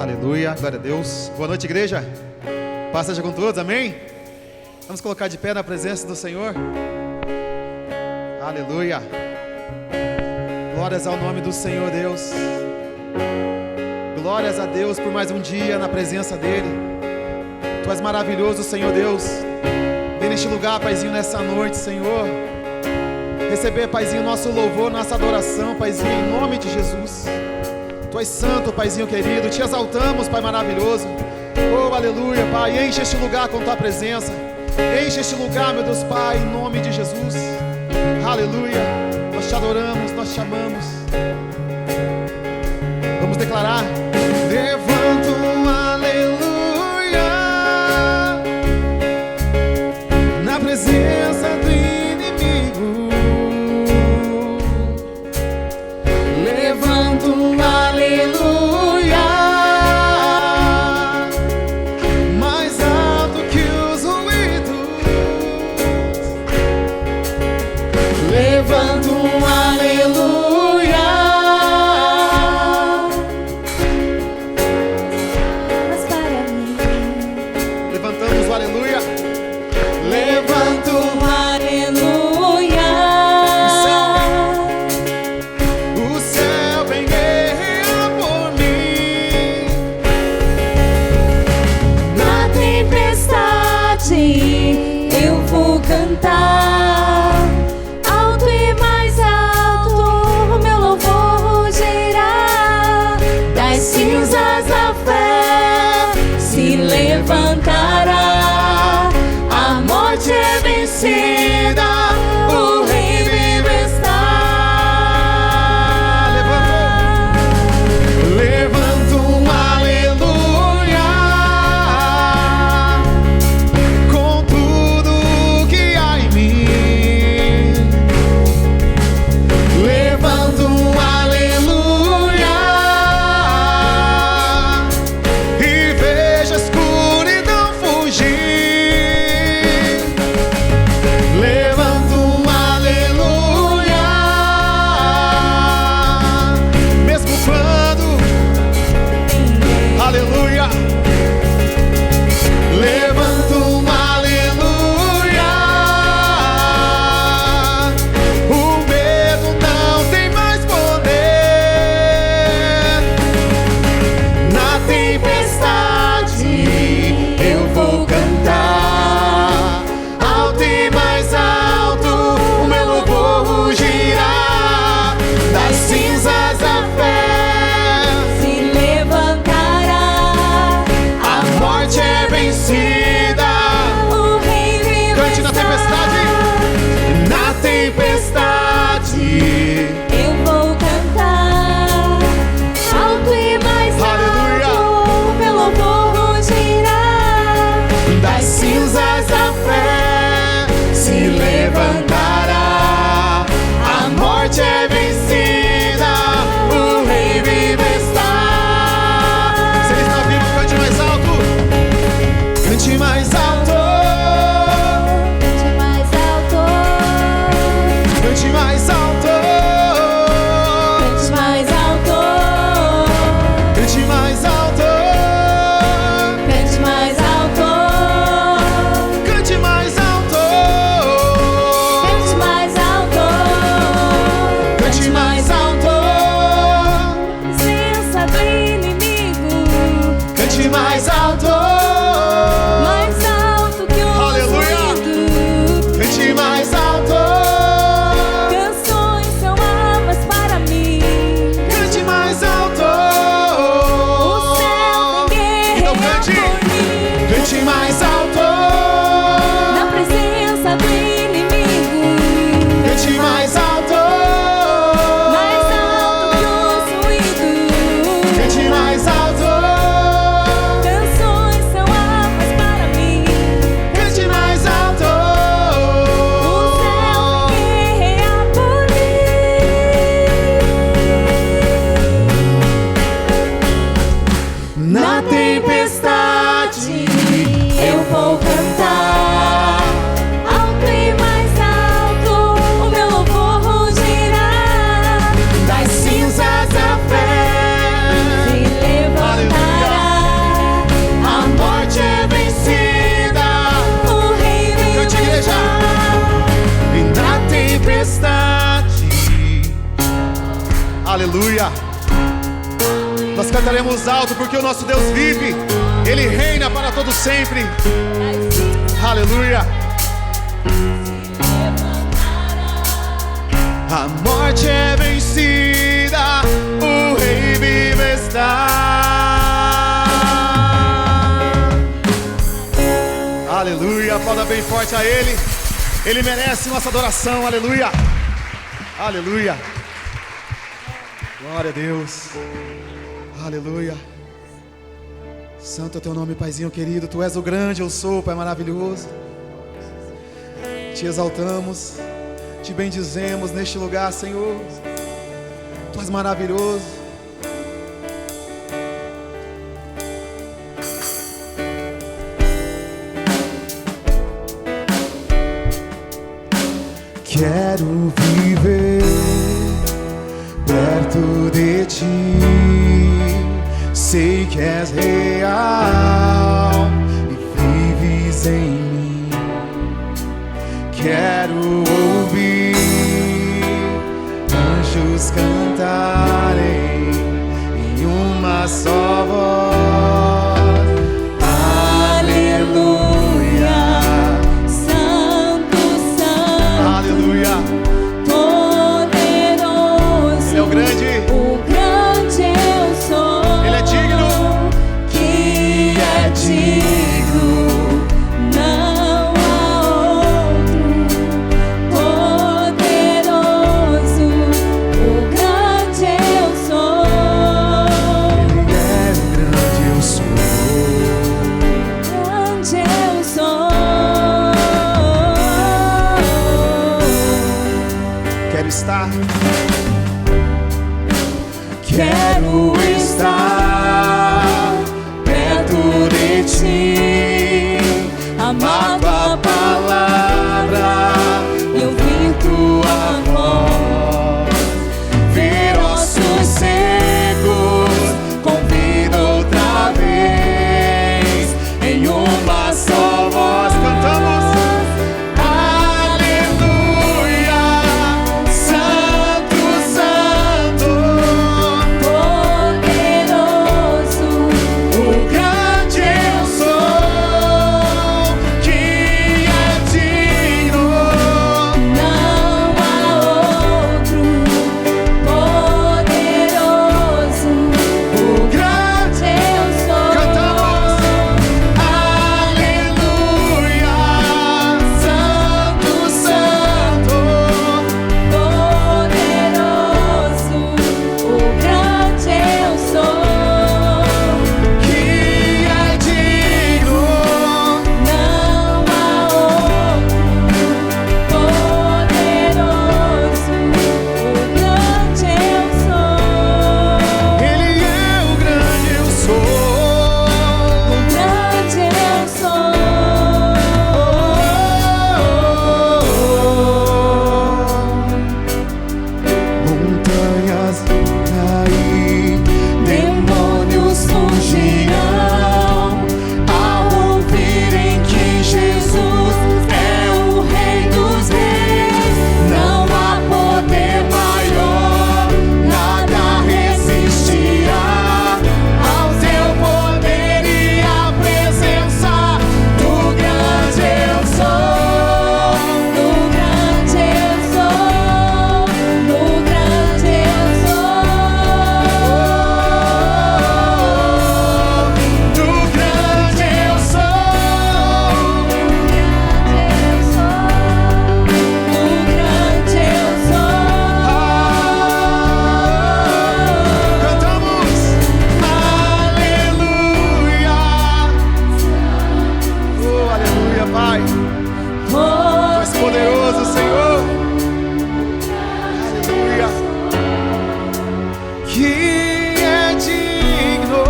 Aleluia, glória a Deus. Boa noite, igreja. Paz seja com todos, amém? Vamos colocar de pé na presença do Senhor. Aleluia. Glórias ao nome do Senhor Deus. Glórias a Deus por mais um dia na presença dEle. Tu és maravilhoso, Senhor Deus. Vem neste lugar, Paizinho, nessa noite, Senhor. Receber, Paizinho, nosso louvor, nossa adoração, Paizinho, em nome de Jesus. Tu és santo, Paizinho querido. Te exaltamos, Pai maravilhoso. Oh, aleluia, Pai. Enche este lugar com Tua presença. Enche este lugar, meu Deus, Pai, em nome de Jesus. Aleluia. Nós Te adoramos, nós Te amamos. Vamos declarar. Levanto um aleluia na presença do inimigo. Levanto um aleluia mais alto que os ruídos. Levanto um aleluia Aleluia. Nós cantaremos alto porque o nosso Deus vive. Ele reina para todo sempre. Aleluia. A morte é vencida, o Rei vivo está. Aleluia, aplauda bem forte a Ele. Ele merece nossa adoração, aleluia. Aleluia. Glória a Deus. Aleluia. Santo é teu nome, Paizinho querido. Tu és o grande, eu sou, Pai maravilhoso. Te exaltamos, te bendizemos neste lugar, Senhor. Tu és maravilhoso. Quero viver perto de ti. Sei que és real e vives em mim. Quero ouvir anjos cantarem em uma só voz. Aleluia, Santo, Santo, aleluia. poderoso, Ele é o grande. o grande eu sou. Ele é digno. Que é digno, não há outro. Poderoso, o grande eu sou. Ele é o grande eu sou. Grande eu sou. Quero estar. Quero estar perto de ti, amar tua palavra e ouvir tua voz. Ver ossos secos, convido outra vez em uma só voz. Cantamos. Aleluia, Santo, Santo, Poderoso, o grande eu sou, que é digno. não há outro. Poderoso, O grande eu sou. cantamos. Aleluia, Santo, Santo, Poderoso, o grande eu sou. que é digno. Não há outro. Poderoso, o grande eu sou. Ele é o grande eu sou. O grande eu sou. Montanhas cair, Demônios fugirão ao ouvirem que Jesus é o Rei dos Reis. Não há poder maior, nada resistirá ao teu poder e à presença do grande eu sou. Do grande eu sou. Do grande eu sou. do grande eu sou. Cantamos. Aleluia. Oh, aleluia, Pai. Tu és poderoso, Senhor. Aleluia. Que é digno.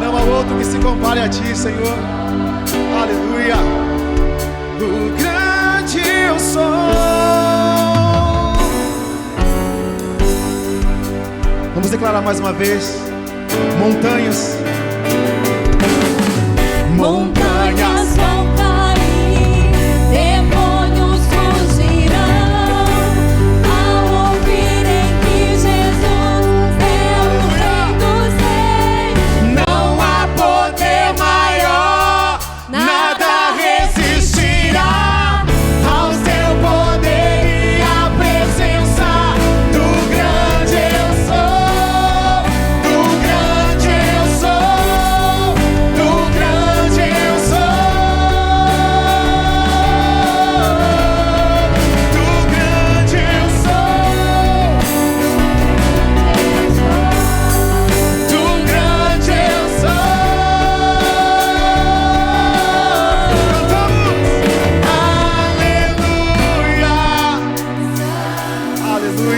Não há outro que se compare a ti, Senhor. Aleluia. O grande eu sou. Vamos declarar mais uma vez. Montanhas. Montanhas vão cair, demônios fugirão ao ouvir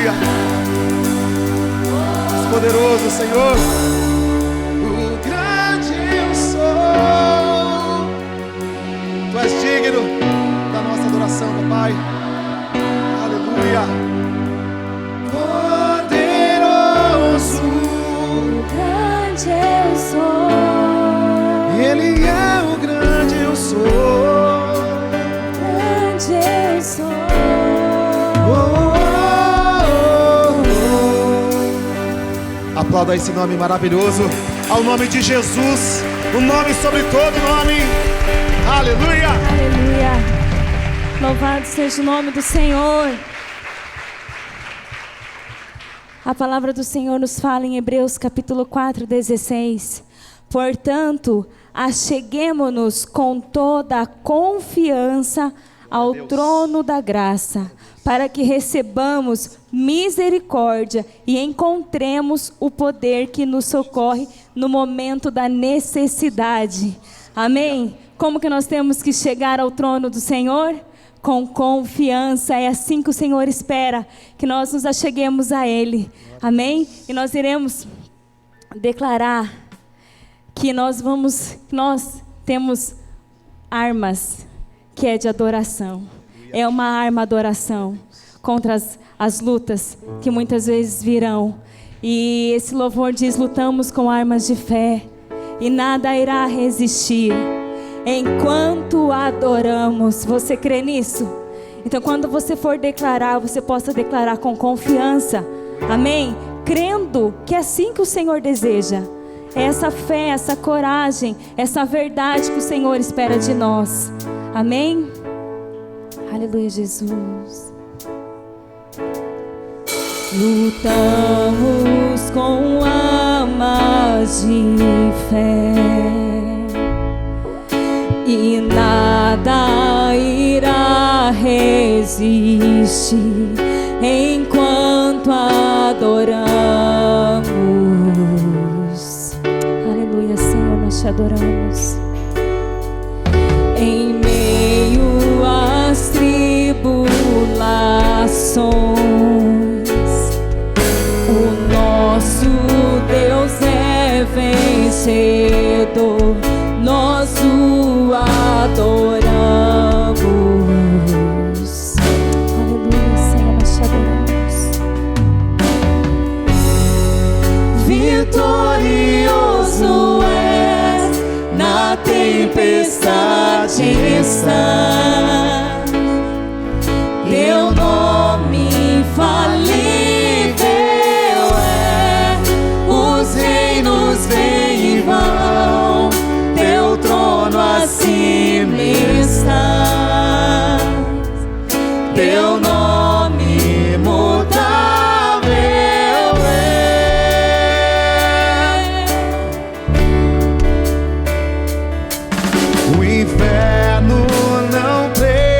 Aleluia. Poderoso, Senhor. O grande eu sou. Tu és digno da nossa adoração, papai. Aleluia. Poderoso. O grande eu sou. Ele é o grande eu sou. Grande eu sou. Aplauda esse nome maravilhoso, ao nome de Jesus, o nome sobre todo nome. Aleluia! Aleluia! Louvado seja o nome do Senhor. A palavra do Senhor nos fala em Hebreus capítulo 4:16. Portanto, acheguemo-nos com toda a confiança ao trono da graça, para que recebamos misericórdia e encontremos o poder que nos socorre no momento da necessidade. Amém? Como que nós temos que chegar ao trono do Senhor? Com confiança. É assim que o Senhor espera que nós nos acheguemos a Ele. Amém? E nós iremos declarar que nós temos armas que é de adoração. É uma arma adoração contra as lutas que muitas vezes virão. E esse louvor diz: lutamos com armas de fé e nada irá resistir enquanto adoramos. Você crê nisso? Então quando você for declarar, você possa declarar com confiança. Amém? Crendo que é assim que o Senhor deseja. É essa fé, essa coragem, essa verdade que o Senhor espera de nós. Amém? Aleluia, Jesus. Lutamos com armas de fé e nada irá resistir enquanto adoramos. Aleluia, Senhor, nós te adoramos. Em meio às tribulações, o nosso Deus é vencedor, nós o adoramos. Aleluia, Senhor, nós te adoramos. Vitorioso és, na tempestade está, teu nome infalível é, os reinos vêm e vão, teu trono acima está, teu nome imutável é. O inferno não prevalecerá.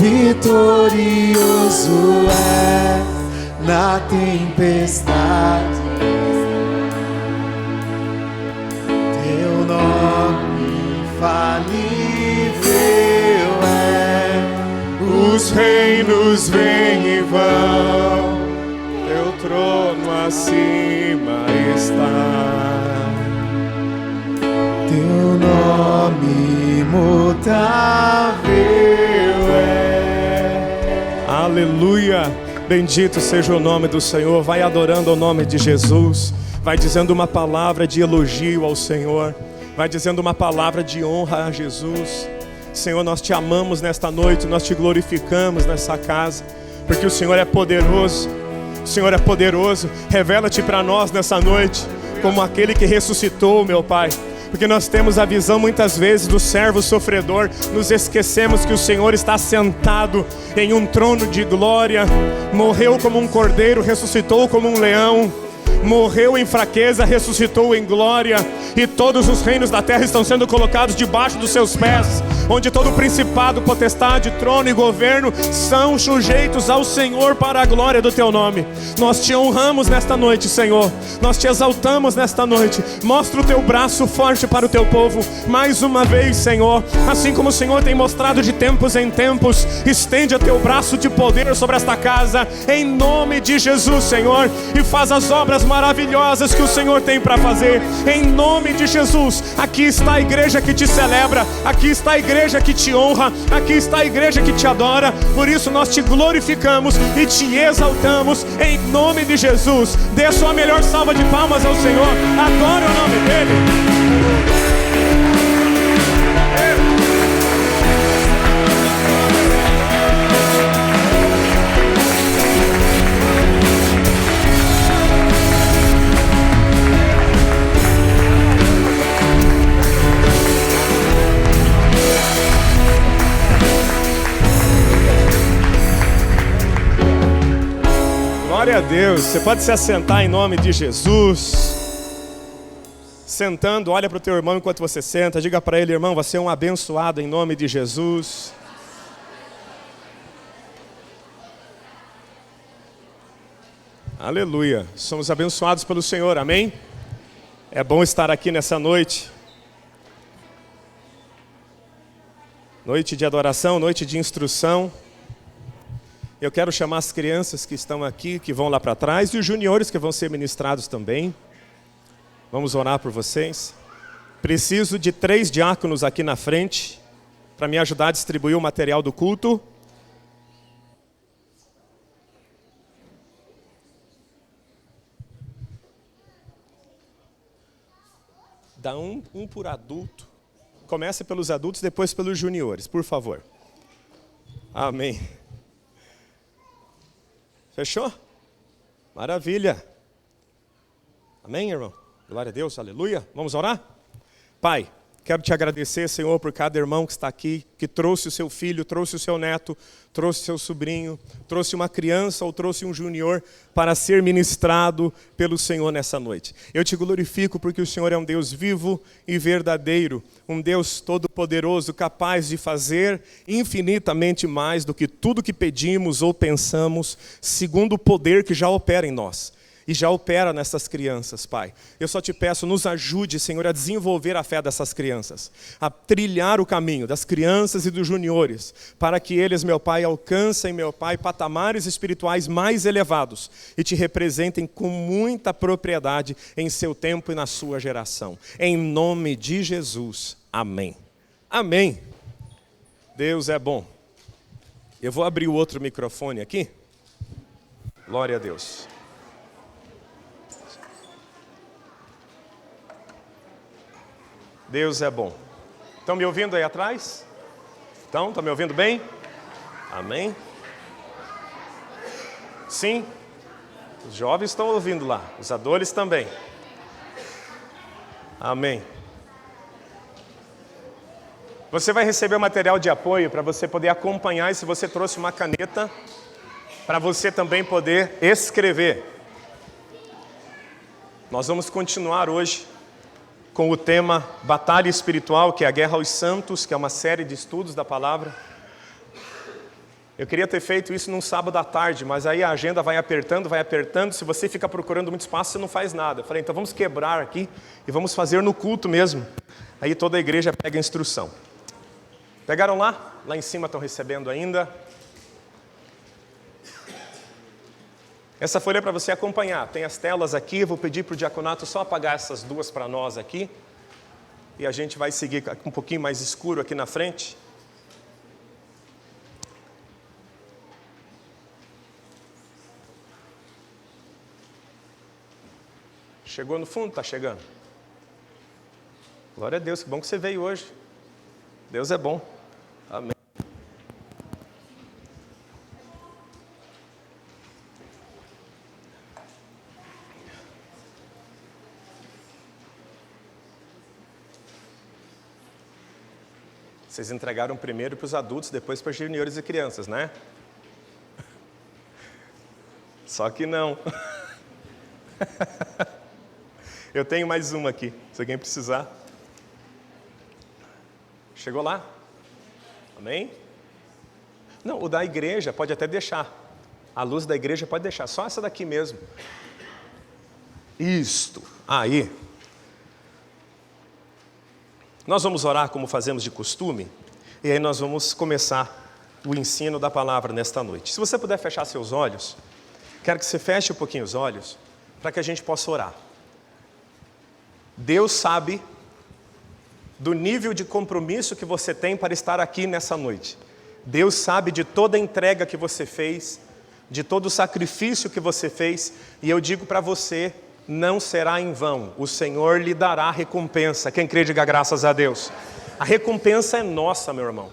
vitorioso é na tempestade. Teu nome infalível é. Os reinos vêm e vão, teu trono acima está. Teu nome imutável é. Aleluia! Bendito seja o nome do Senhor. Vai adorando o nome de Jesus. Vai dizendo uma palavra de elogio ao Senhor. Vai dizendo uma palavra de honra a Jesus. Senhor, nós te amamos nesta noite, nós te glorificamos nessa casa, porque o Senhor é poderoso. O Senhor é poderoso. Revela-te para nós nessa noite como aquele que ressuscitou, meu Pai. Porque nós temos a visão muitas vezes do servo sofredor, nos esquecemos que o Senhor está sentado em um trono de glória. Morreu como um cordeiro, ressuscitou como um leão. Morreu em fraqueza, ressuscitou em glória. E todos os reinos da terra estão sendo colocados debaixo dos seus pés, onde todo principado, potestade, trono e governo são sujeitos ao Senhor para a glória do teu nome. Nós te honramos nesta noite, Senhor. Nós te exaltamos nesta noite. Mostra o teu braço forte para o teu povo mais uma vez, Senhor. Assim como o Senhor tem mostrado de tempos em tempos, estende o teu braço de poder sobre esta casa, em nome de Jesus, Senhor. E faz as obras maravilhosas que o Senhor tem para fazer, em nome de Jesus. Aqui está a igreja que te celebra, aqui está a igreja que te honra, aqui está a igreja que te adora. Por isso nós te glorificamos e te exaltamos em nome de Jesus. Dê a sua melhor salva de palmas ao Senhor. Adore o nome dele. Glória a Deus. Você pode se assentar em nome de Jesus. Sentando, olha para o teu irmão enquanto você senta. Diga para ele: irmão, você é um abençoado em nome de Jesus. Aleluia. Somos abençoados pelo Senhor, amém? É bom estar aqui nessa noite. Noite de adoração, noite de instrução. Eu quero chamar as crianças que estão aqui, que vão lá para trás, e os juniores que vão ser ministrados também. Vamos orar por vocês. Preciso de 3 diáconos aqui na frente para me ajudar a distribuir o material do culto. Dá um por adulto. Comece pelos adultos, depois pelos juniores, por favor. Amém. Fechou? Maravilha. Amém, irmão? Glória a Deus, aleluia. Vamos orar? Pai, quero te agradecer, Senhor, por cada irmão que está aqui, que trouxe o seu filho, trouxe o seu neto, trouxe o seu sobrinho, trouxe uma criança ou trouxe um junior para ser ministrado pelo Senhor nessa noite. Eu te glorifico porque o Senhor é um Deus vivo e verdadeiro, um Deus todo-poderoso, capaz de fazer infinitamente mais do que tudo que pedimos ou pensamos, segundo o poder que já opera em nós. E já opera nessas crianças, Pai. Eu só te peço, nos ajude, Senhor, a desenvolver a fé dessas crianças, a trilhar o caminho das crianças e dos juniores, para que eles, meu Pai, alcancem, meu Pai, patamares espirituais mais elevados e te representem com muita propriedade em seu tempo e na sua geração. Em nome de Jesus, amém. Amém. Deus é bom. Eu vou abrir o outro microfone aqui. Glória a Deus. Deus é bom. Estão me ouvindo aí atrás? Estão me ouvindo bem? Amém? Sim? Os jovens estão ouvindo lá, os adultos também. Amém. Você vai receber o material de apoio para você poder acompanhar, e se você trouxe uma caneta, para você também poder escrever. Nós vamos continuar hoje com o tema Batalha Espiritual, que é a Guerra aos Santos, que é uma série de estudos da palavra. Eu queria ter feito isso num sábado à tarde, mas aí a agenda vai apertando, se você fica procurando muito espaço, você não faz nada. Eu falei, então vamos quebrar aqui e vamos fazer no culto mesmo. Aí toda a igreja pega a instrução. Pegaram lá? Lá em cima estão recebendo ainda. Essa folha é para você acompanhar, tem as telas aqui, vou pedir para o diaconato só apagar essas duas para nós aqui. E a gente vai seguir um pouquinho mais escuro aqui na frente. Chegou no fundo? Está chegando. Glória a Deus, que bom que você veio hoje. Deus é bom. Amém. Vocês entregaram primeiro para os adultos, depois para os juniores e crianças, né? Só que não. Eu tenho mais uma aqui, se alguém precisar. Chegou lá? Amém? Não, o da igreja pode até deixar. A luz da igreja pode deixar, só essa daqui mesmo. Isto, aí. Nós vamos orar como fazemos de costume, e aí nós vamos começar o ensino da palavra nesta noite. Se você puder fechar seus olhos, quero que você feche um pouquinho os olhos, para que a gente possa orar. Deus sabe do nível de compromisso que você tem para estar aqui nessa noite. Deus sabe de toda a entrega que você fez, de todo o sacrifício que você fez, e eu digo para você, não será em vão, o Senhor lhe dará recompensa. Quem crê, diga graças a Deus. A recompensa é nossa, meu irmão.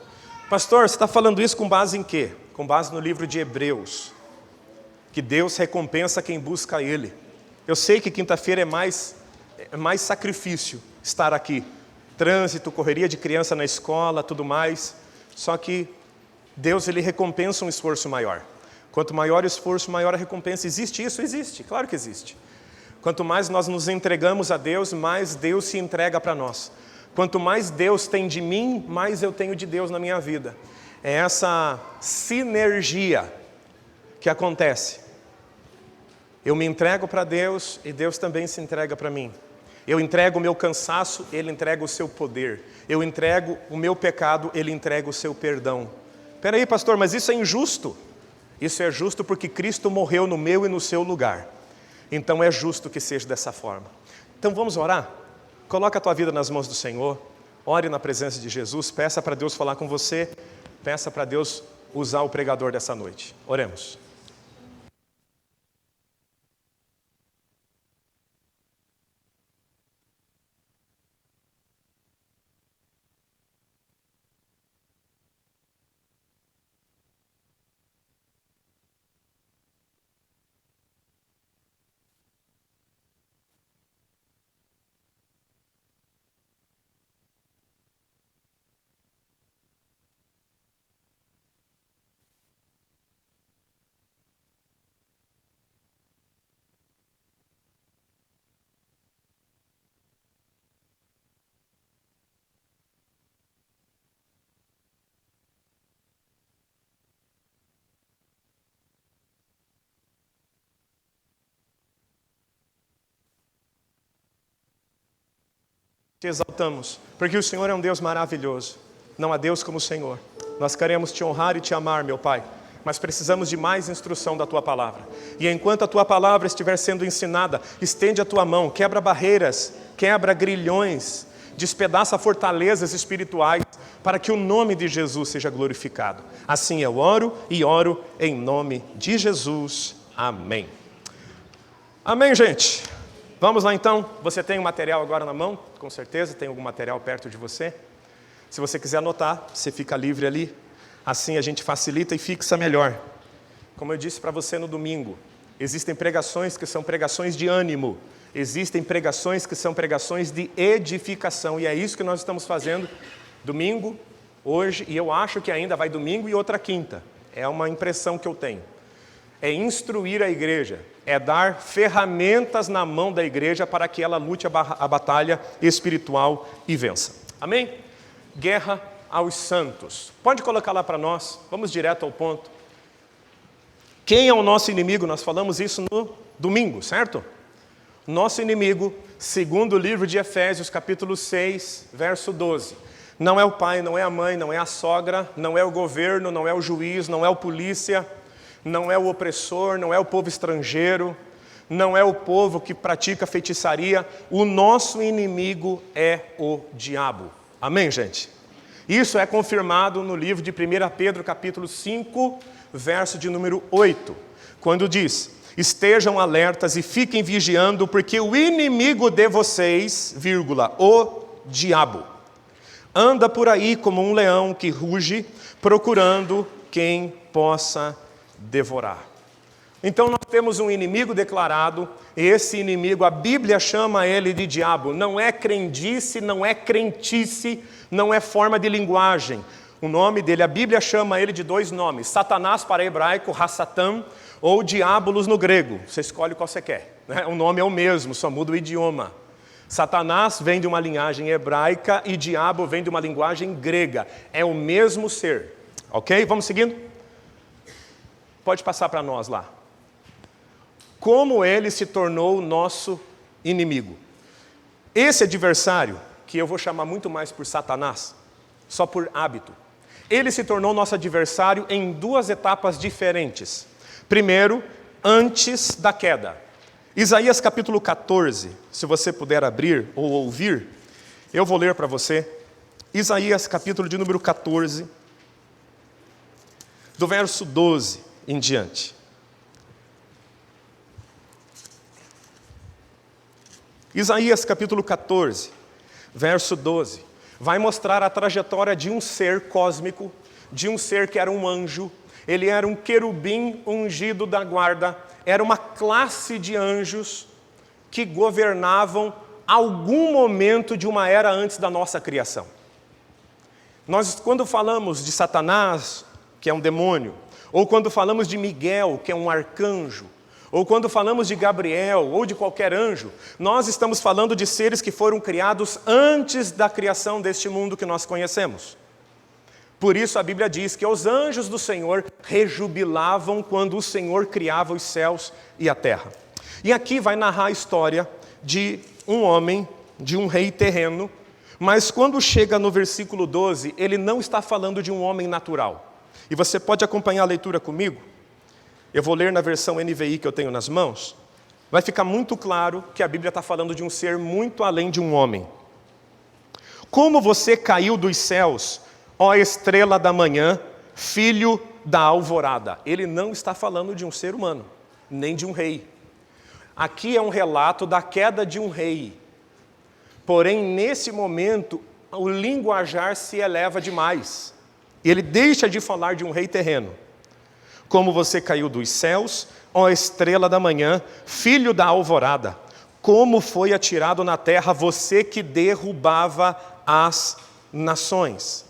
Pastor, você está falando isso com base em quê? Com base no livro de Hebreus, que Deus recompensa quem busca Ele. Eu sei que quinta-feira é mais sacrifício estar aqui, trânsito, correria de criança na escola, tudo mais, só que Deus, Ele recompensa um esforço maior. Quanto maior o esforço, maior a recompensa. Existe isso? Existe, claro que existe. Quanto mais nós nos entregamos a Deus, mais Deus se entrega para nós. Quanto mais Deus tem de mim, mais eu tenho de Deus na minha vida. É essa sinergia que acontece. Eu me entrego para Deus e Deus também se entrega para mim. Eu entrego o meu cansaço, Ele entrega o seu poder. Eu entrego o meu pecado, Ele entrega o seu perdão. Espera aí, pastor, mas isso é injusto. Isso é justo porque Cristo morreu no meu e no seu lugar. Então é justo que seja dessa forma. Então vamos orar? Coloca a tua vida nas mãos do Senhor. Ore na presença de Jesus. Peça para Deus falar com você. Peça para Deus usar o pregador dessa noite. Oremos. Te exaltamos, porque o Senhor é um Deus maravilhoso. Não há Deus como o Senhor. Nós queremos te honrar e te amar, meu Pai, mas precisamos de mais instrução da Tua palavra. E enquanto a Tua palavra estiver sendo ensinada, estende a Tua mão, quebra barreiras, quebra grilhões, despedaça fortalezas espirituais, para que o nome de Jesus seja glorificado. Assim eu oro e oro em nome de Jesus. Amém. Amém, gente. Vamos lá então, você tem um material agora na mão, com certeza, tem algum material perto de você. Se você quiser anotar, você fica livre ali, assim a gente facilita e fixa melhor. Como eu disse para você no domingo, existem pregações que são pregações de ânimo, existem pregações que são pregações de edificação, e é isso que nós estamos fazendo domingo, hoje, e eu acho que ainda vai domingo e outra quinta, é uma impressão que eu tenho. É instruir a igreja, é dar ferramentas na mão da igreja para que ela lute a batalha espiritual e vença. Amém? Guerra aos santos. Pode colocar lá para nós, vamos direto ao ponto. Quem é o nosso inimigo? Nós falamos isso no domingo, certo? Nosso inimigo, segundo o livro de Efésios, capítulo 6, verso 12. Não é o pai, não é a mãe, não é a sogra, não é o governo, não é o juiz, não é o polícia, não é o opressor, não é o povo estrangeiro, não é o povo que pratica feitiçaria. O nosso inimigo é o diabo. Amém, gente? Isso é confirmado no livro de 1 Pedro, capítulo 5, verso de número 8, quando diz: estejam alertas e fiquem vigiando, porque o inimigo de vocês, vírgula, o diabo, anda por aí como um leão que ruge, procurando quem possa devorar. Então nós temos um inimigo declarado, e esse inimigo, a Bíblia chama ele de diabo. Não é crendice, não é crentice, não é forma de linguagem. O nome dele, a Bíblia chama ele de 2 nomes: Satanás para hebraico, Hassatan, ou Diabolos no grego. Você escolhe qual você quer, né? O nome é o mesmo, só muda o idioma. Satanás vem de uma linhagem hebraica e diabo vem de uma linguagem grega. É o mesmo ser. Ok? Vamos seguindo? Pode passar para nós lá. Como ele se tornou o nosso inimigo. Esse adversário, que eu vou chamar muito mais por Satanás, só por hábito, ele se tornou nosso adversário em 2 etapas diferentes. Primeiro, antes da queda. Isaías capítulo 14, se você puder abrir ou ouvir, eu vou ler para você. Isaías capítulo de número 14, do verso 12 em diante. Isaías capítulo 14, verso 12, vai mostrar a trajetória de um ser cósmico, de um ser que era um anjo. Ele era um querubim ungido da guarda, era uma classe de anjos que governavam algum momento de uma era antes da nossa criação. Nós, quando falamos de Satanás, que é um demônio, ou quando falamos de Miguel, que é um arcanjo, ou quando falamos de Gabriel, ou de qualquer anjo, nós estamos falando de seres que foram criados antes da criação deste mundo que nós conhecemos. Por isso a Bíblia diz que os anjos do Senhor rejubilavam quando o Senhor criava os céus e a terra. E aqui vai narrar a história de um homem, de um rei terreno, mas quando chega no versículo 12, ele não está falando de um homem natural. E você pode acompanhar a leitura comigo? Eu vou ler na versão NVI que eu tenho nas mãos. Vai ficar muito claro que a Bíblia está falando de um ser muito além de um homem. Como você caiu dos céus, ó estrela da manhã, filho da alvorada. Ele não está falando de um ser humano, nem de um rei. Aqui é um relato da queda de um rei. Porém, nesse momento, o linguajar se eleva demais. Ele deixa de falar de um rei terreno. Como você caiu dos céus, ó estrela da manhã, filho da alvorada. Como foi atirado na terra você que derrubava as nações.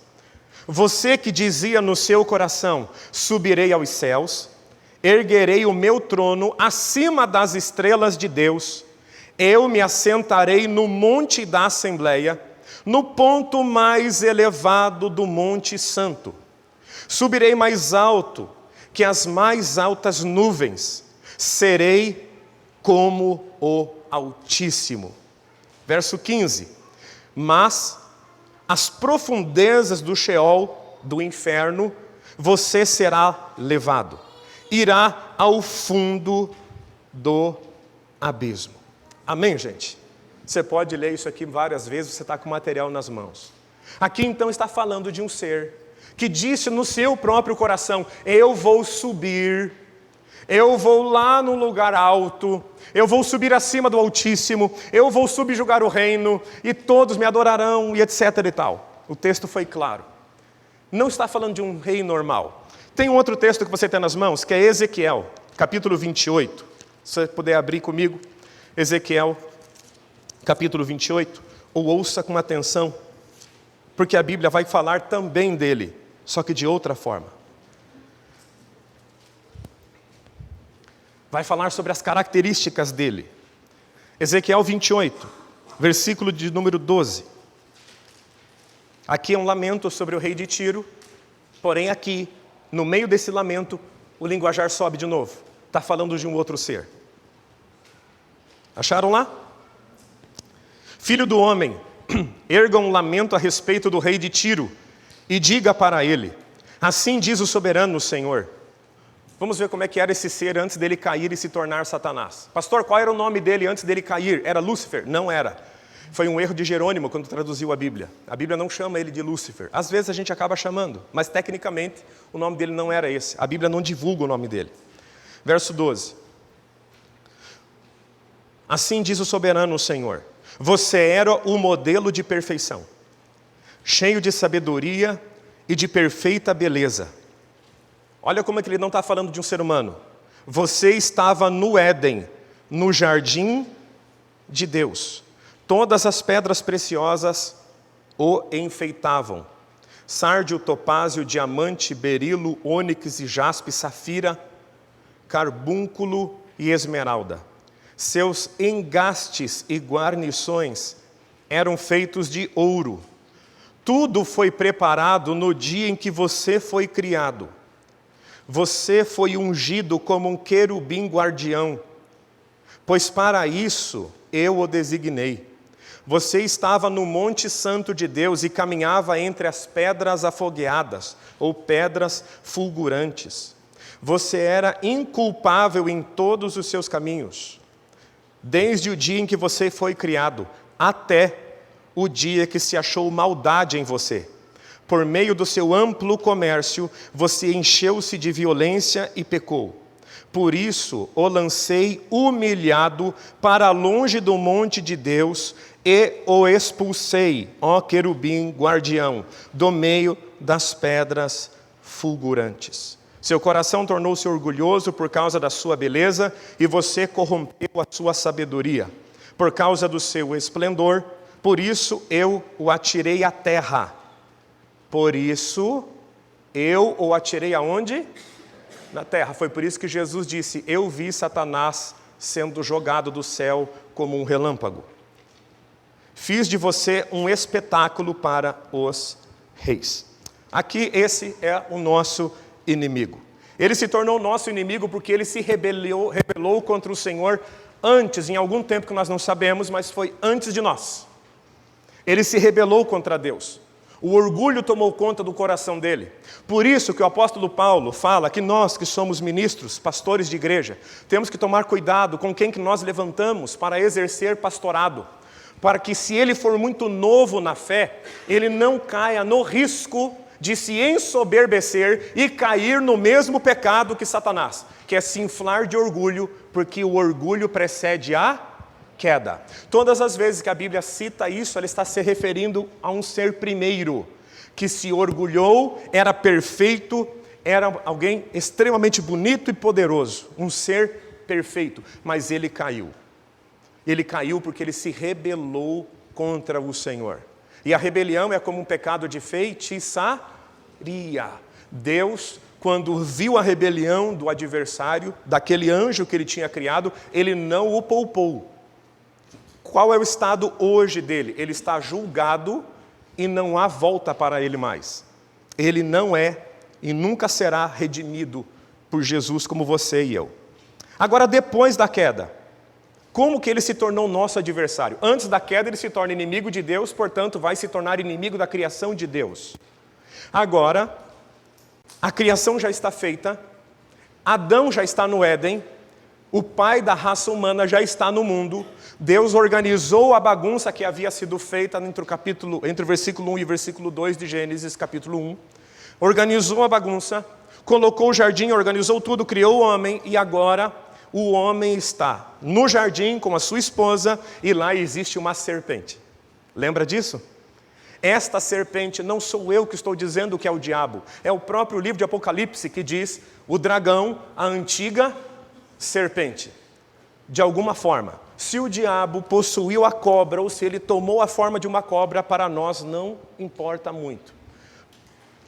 Você que dizia no seu coração: subirei aos céus, erguerei o meu trono acima das estrelas de Deus. Eu me assentarei no monte da Assembleia, no ponto mais elevado do Monte Santo. Subirei mais alto que as mais altas nuvens, serei como o Altíssimo. Verso 15. Mas as profundezas do Sheol, do inferno, você será levado. Irá ao fundo do abismo. Amém, gente? Você pode ler isso aqui várias vezes, você está com o material nas mãos. Aqui então está falando de um ser que disse no seu próprio coração: eu vou subir, eu vou lá no lugar alto, eu vou subir acima do Altíssimo, eu vou subjugar o reino, e todos me adorarão, e etc e tal. O texto foi claro. Não está falando de um rei normal. Tem um outro texto que você tem nas mãos, que é Ezequiel, capítulo 28. Se você puder abrir comigo, Ezequiel, capítulo 28, ou ouça com atenção, porque a Bíblia vai falar também dele, só que de outra forma. Vai falar sobre as características dele. Ezequiel 28, versículo de número 12. Aqui é um lamento sobre o rei de Tiro, porém aqui, no meio desse lamento, o linguajar sobe de novo. Está falando de um outro ser. Acharam lá? Filho do homem, erga um lamento a respeito do rei de Tiro e diga para ele: assim diz o soberano Senhor. Vamos ver como é que era esse ser antes dele cair e se tornar Satanás. Pastor, qual era o nome dele antes dele cair? Era Lúcifer? Não era. Foi um erro de Jerônimo quando traduziu a Bíblia. A Bíblia não chama ele de Lúcifer. Às vezes a gente acaba chamando, mas tecnicamente o nome dele não era esse. A Bíblia não divulga o nome dele. Verso 12. Assim diz o soberano Senhor: você era o modelo de perfeição, cheio de sabedoria e de perfeita beleza. Olha como é que ele não está falando de um ser humano. Você estava no Éden, no jardim de Deus. Todas as pedras preciosas o enfeitavam. Sárdio, topázio, diamante, berilo, ônix e jaspe, safira, carbúnculo e esmeralda. Seus engastes e guarnições eram feitos de ouro. Tudo foi preparado no dia em que você foi criado. Você foi ungido como um querubim guardião, pois para isso eu o designei. Você estava no Monte Santo de Deus e caminhava entre as pedras afogueadas, ou pedras fulgurantes. Você era inculpável em todos os seus caminhos, desde o dia em que você foi criado, até o dia que se achou maldade em você. Por meio do seu amplo comércio, você encheu-se de violência e pecou. Por isso, o lancei humilhado para longe do monte de Deus e o expulsei, ó querubim guardião, do meio das pedras fulgurantes. Seu coração tornou-se orgulhoso por causa da sua beleza e você corrompeu a sua sabedoria. Por causa do seu esplendor, por isso eu o atirei à terra. Por isso, eu o atirei aonde? Na terra. Foi por isso que Jesus disse: eu vi Satanás sendo jogado do céu como um relâmpago. Fiz de você um espetáculo para os reis. Aqui esse é o nosso inimigo. Ele se tornou nosso inimigo porque ele se rebelou contra o Senhor antes, em algum tempo que nós não sabemos, mas foi antes de nós. Ele se rebelou contra Deus. O orgulho tomou conta do coração dele. Por isso que o apóstolo Paulo fala que nós que somos ministros, pastores de igreja, temos que tomar cuidado com quem que nós levantamos para exercer pastorado. Para que se ele for muito novo na fé, ele não caia no risco de se ensoberbecer e cair no mesmo pecado que Satanás, que é se inflar de orgulho, porque o orgulho precede a queda. Todas as vezes que a Bíblia cita isso, ela está se referindo a um ser primeiro, que se orgulhou, era perfeito, era alguém extremamente bonito e poderoso, um ser perfeito, mas ele caiu. Ele caiu porque ele se rebelou contra o Senhor. E a rebelião é como um pecado de feitiçaria. Deus, quando viu a rebelião do adversário, daquele anjo que ele tinha criado, ele não o poupou. Qual é o estado hoje dele? Ele está julgado e não há volta para ele mais. Ele não é e nunca será redimido por Jesus como você e eu. Agora, depois da queda, como que ele se tornou nosso adversário? Antes da queda ele se torna inimigo de Deus, portanto vai se tornar inimigo da criação de Deus. Agora, a criação já está feita, Adão já está no Éden, o pai da raça humana já está no mundo, Deus organizou a bagunça que havia sido feita entre o versículo 1 e o versículo 2 de Gênesis, capítulo 1. Organizou a bagunça, colocou o jardim, organizou tudo, criou o homem, e agora o homem está no jardim com a sua esposa, e lá existe uma serpente. Lembra disso? Esta serpente não sou eu que estou dizendo que é o diabo, é o próprio livro de Apocalipse que diz o dragão, a antiga serpente. De alguma forma, se o diabo possuiu a cobra, ou se ele tomou a forma de uma cobra, para nós não importa muito.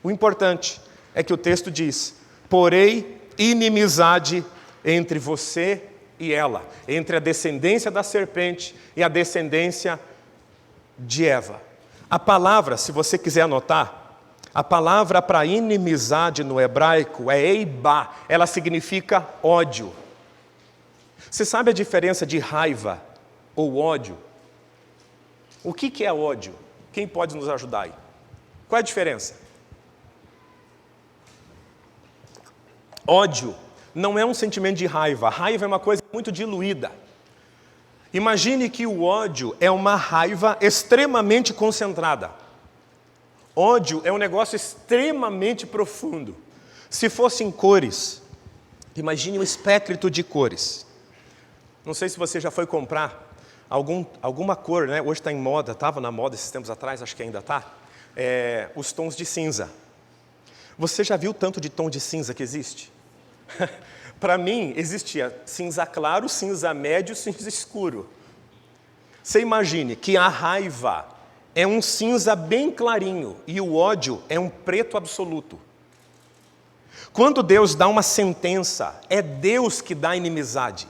O importante é que o texto diz: porém, inimizade entre você e ela, entre a descendência da serpente e a descendência de Eva. A palavra, se você quiser anotar, A palavra para inimizade no hebraico é eibá, ela significa ódio. Você sabe a diferença de raiva ou ódio? O que é ódio? Quem pode nos ajudar aí? Qual é a diferença? Ódio não é um sentimento de raiva. Raiva é uma coisa muito diluída. Imagine que o ódio é uma raiva extremamente concentrada. Ódio é um negócio extremamente profundo. Se fossem cores, imagine um espectro de cores. Não sei se você já foi comprar alguma cor, né? Hoje está em moda, estava na moda esses tempos atrás, acho que ainda está. Os tons de cinza. Você já viu tanto de tom de cinza que existe? Para mim, existia cinza claro, cinza médio, cinza escuro. Você imagine que a raiva é um cinza bem clarinho e o ódio é um preto absoluto. Quando Deus dá uma sentença, é Deus que dá a inimizade.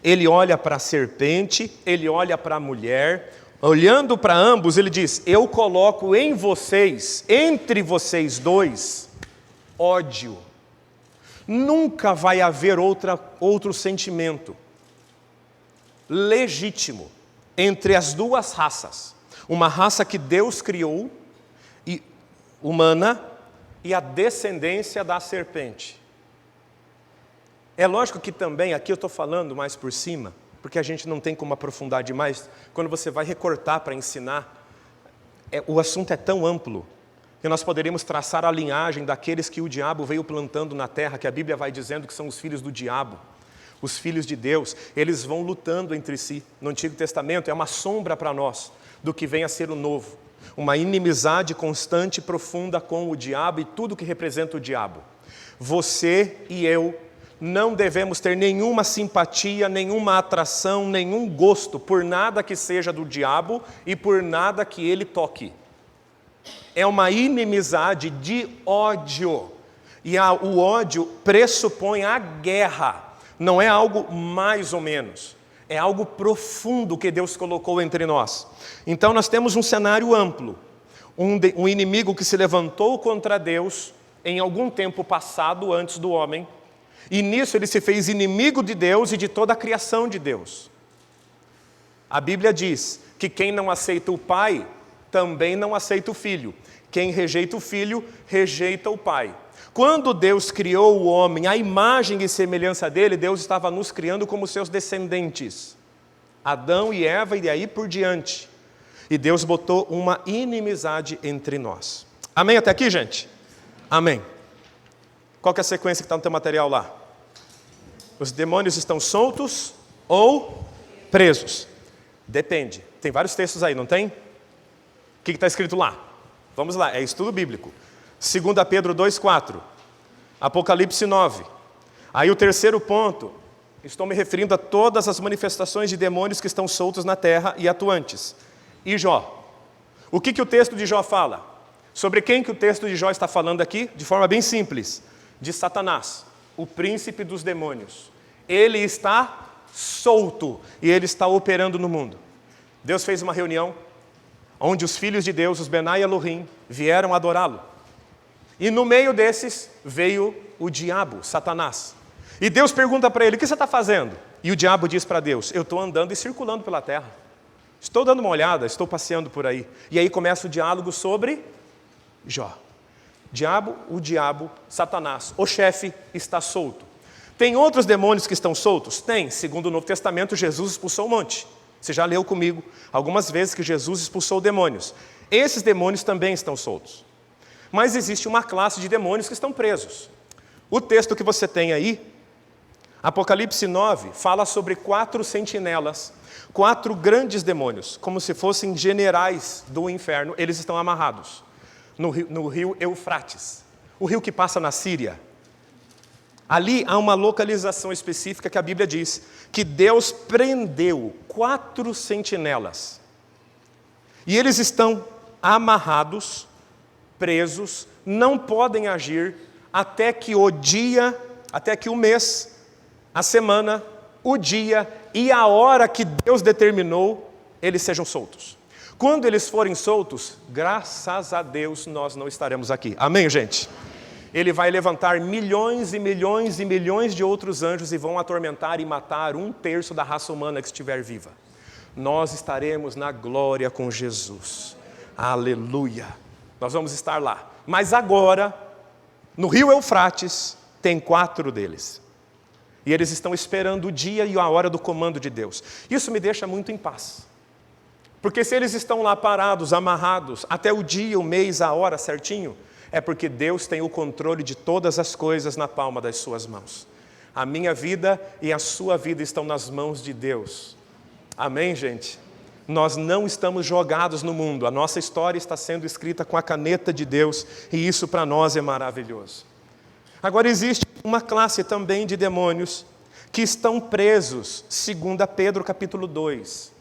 Ele olha para a serpente, ele olha para a mulher, olhando para ambos, ele diz: eu coloco em vocês, entre vocês dois, ódio. Nunca vai haver outro sentimento legítimo entre as duas raças. Uma raça que Deus criou, humana, e a descendência da serpente. É lógico que também, aqui eu estou falando mais por cima, porque a gente não tem como aprofundar demais. Quando você vai recortar para ensinar, o assunto é tão amplo, que nós poderíamos traçar a linhagem daqueles que o diabo veio plantando na terra, que a Bíblia vai dizendo que são os filhos do diabo, os filhos de Deus. Eles vão lutando entre si. No Antigo Testamento é uma sombra para nós do que vem a ser o novo. Uma inimizade constante e profunda com o diabo e tudo que representa o diabo. Você e eu não devemos ter nenhuma simpatia, nenhuma atração, nenhum gosto por nada que seja do diabo e por nada que ele toque. É uma inimizade de ódio. E o ódio pressupõe a guerra. Não é algo mais ou menos. É algo profundo que Deus colocou entre nós. Então nós temos um cenário amplo. Um inimigo que se levantou contra Deus em algum tempo passado antes do homem. E nisso ele se fez inimigo de Deus e de toda a criação de Deus. A Bíblia diz que quem não aceita o pai, também não aceita o filho. Quem rejeita o filho, rejeita o pai. Quando Deus criou o homem, à imagem e semelhança dele, Deus estava nos criando como seus descendentes. Adão e Eva e daí por diante. E Deus botou uma inimizade entre nós. Amém até aqui, gente? Amém. Qual que é a sequência que está no teu material lá? Os demônios estão soltos ou presos? Depende. Tem vários textos aí, não tem? O que está escrito lá? Vamos lá, é estudo bíblico. 2 Pedro 2,4. Apocalipse 9. Aí o terceiro ponto, estou me referindo a todas as manifestações de demônios que estão soltos na terra e atuantes. E Jó. O que o texto de Jó fala? Sobre quem que o texto de Jó está falando aqui? De forma bem simples. De Satanás, o príncipe dos demônios. Ele está solto e ele está operando no mundo. Deus fez uma reunião onde os filhos de Deus, os Benai Elohim, vieram adorá-lo. E no meio desses veio o diabo, Satanás. E Deus pergunta para ele: o que você está fazendo? E o diabo diz para Deus: eu estou andando e circulando pela terra. Estou dando uma olhada, estou passeando por aí. E aí começa o diálogo sobre Jó. O diabo, Satanás, o chefe está solto. Tem outros demônios que estão soltos? Tem. Segundo o Novo Testamento, Jesus expulsou um monte. Você já leu comigo algumas vezes que Jesus expulsou demônios. Esses demônios também estão soltos. Mas existe uma classe de demônios que estão presos. O texto que você tem aí, Apocalipse 9, fala sobre 4 sentinelas, 4 grandes demônios, como se fossem generais do inferno. Eles estão amarrados no rio Eufrates, o rio que passa na Síria. Ali há uma localização específica que a Bíblia diz que Deus prendeu 4 sentinelas. E eles estão amarrados, presos, não podem agir até que o dia, até que o mês, a semana, o dia e a hora que Deus determinou, eles sejam soltos. Quando eles forem soltos, graças a Deus nós não estaremos aqui. Amém, gente? Ele vai levantar milhões e milhões e milhões de outros anjos e vão atormentar e matar 1/3 da raça humana que estiver viva. Nós estaremos na glória com Jesus. Aleluia! Nós vamos estar lá. Mas agora, no rio Eufrates, tem 4 deles. E eles estão esperando o dia e a hora do comando de Deus. Isso me deixa muito em paz. Porque se eles estão lá parados, amarrados, até o dia, o mês, a hora certinho, é porque Deus tem o controle de todas as coisas na palma das suas mãos. A minha vida e a sua vida estão nas mãos de Deus. Amém, gente? Nós não estamos jogados no mundo. A nossa história está sendo escrita com a caneta de Deus. E isso para nós é maravilhoso. Agora existe uma classe também de demônios que estão presos, segundo Pedro capítulo 2.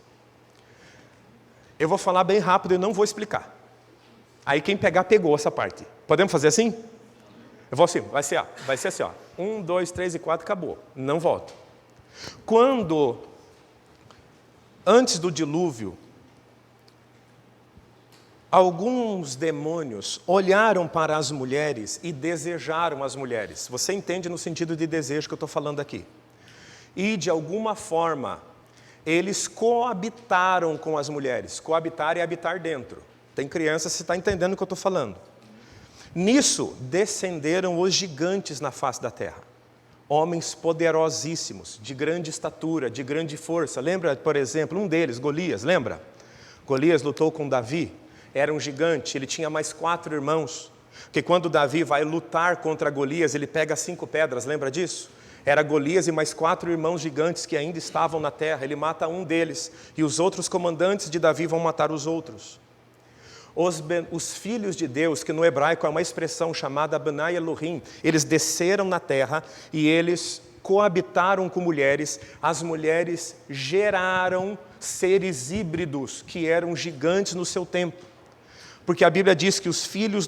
Eu vou falar bem rápido e não vou explicar. Aí quem pegar, pegou essa parte. Podemos fazer assim? Eu vou assim, vai ser assim, ó. 1, 2, 3 e 4, acabou. Não volto. Antes do dilúvio, alguns demônios olharam para as mulheres e desejaram as mulheres. Você entende no sentido de desejo que eu estou falando aqui. E de alguma forma, eles coabitaram com as mulheres. Coabitar é habitar dentro. Tem criança, você está entendendo o que eu estou falando. Nisso, descenderam os gigantes na face da terra. Homens poderosíssimos, de grande estatura, de grande força. Lembra, por exemplo, um deles, Golias, lembra? Golias lutou com Davi, era um gigante, ele tinha mais 4 irmãos. Porque quando Davi vai lutar contra Golias, ele pega 5 pedras, lembra disso? Era Golias e mais 4 irmãos gigantes que ainda estavam na terra. Ele mata um deles e os outros comandantes de Davi vão matar os outros. Os filhos de Deus, que no hebraico é uma expressão chamada Benai Elohim, eles desceram na terra e eles coabitaram com mulheres. As mulheres geraram seres híbridos que eram gigantes no seu tempo. Porque a Bíblia diz que os filhos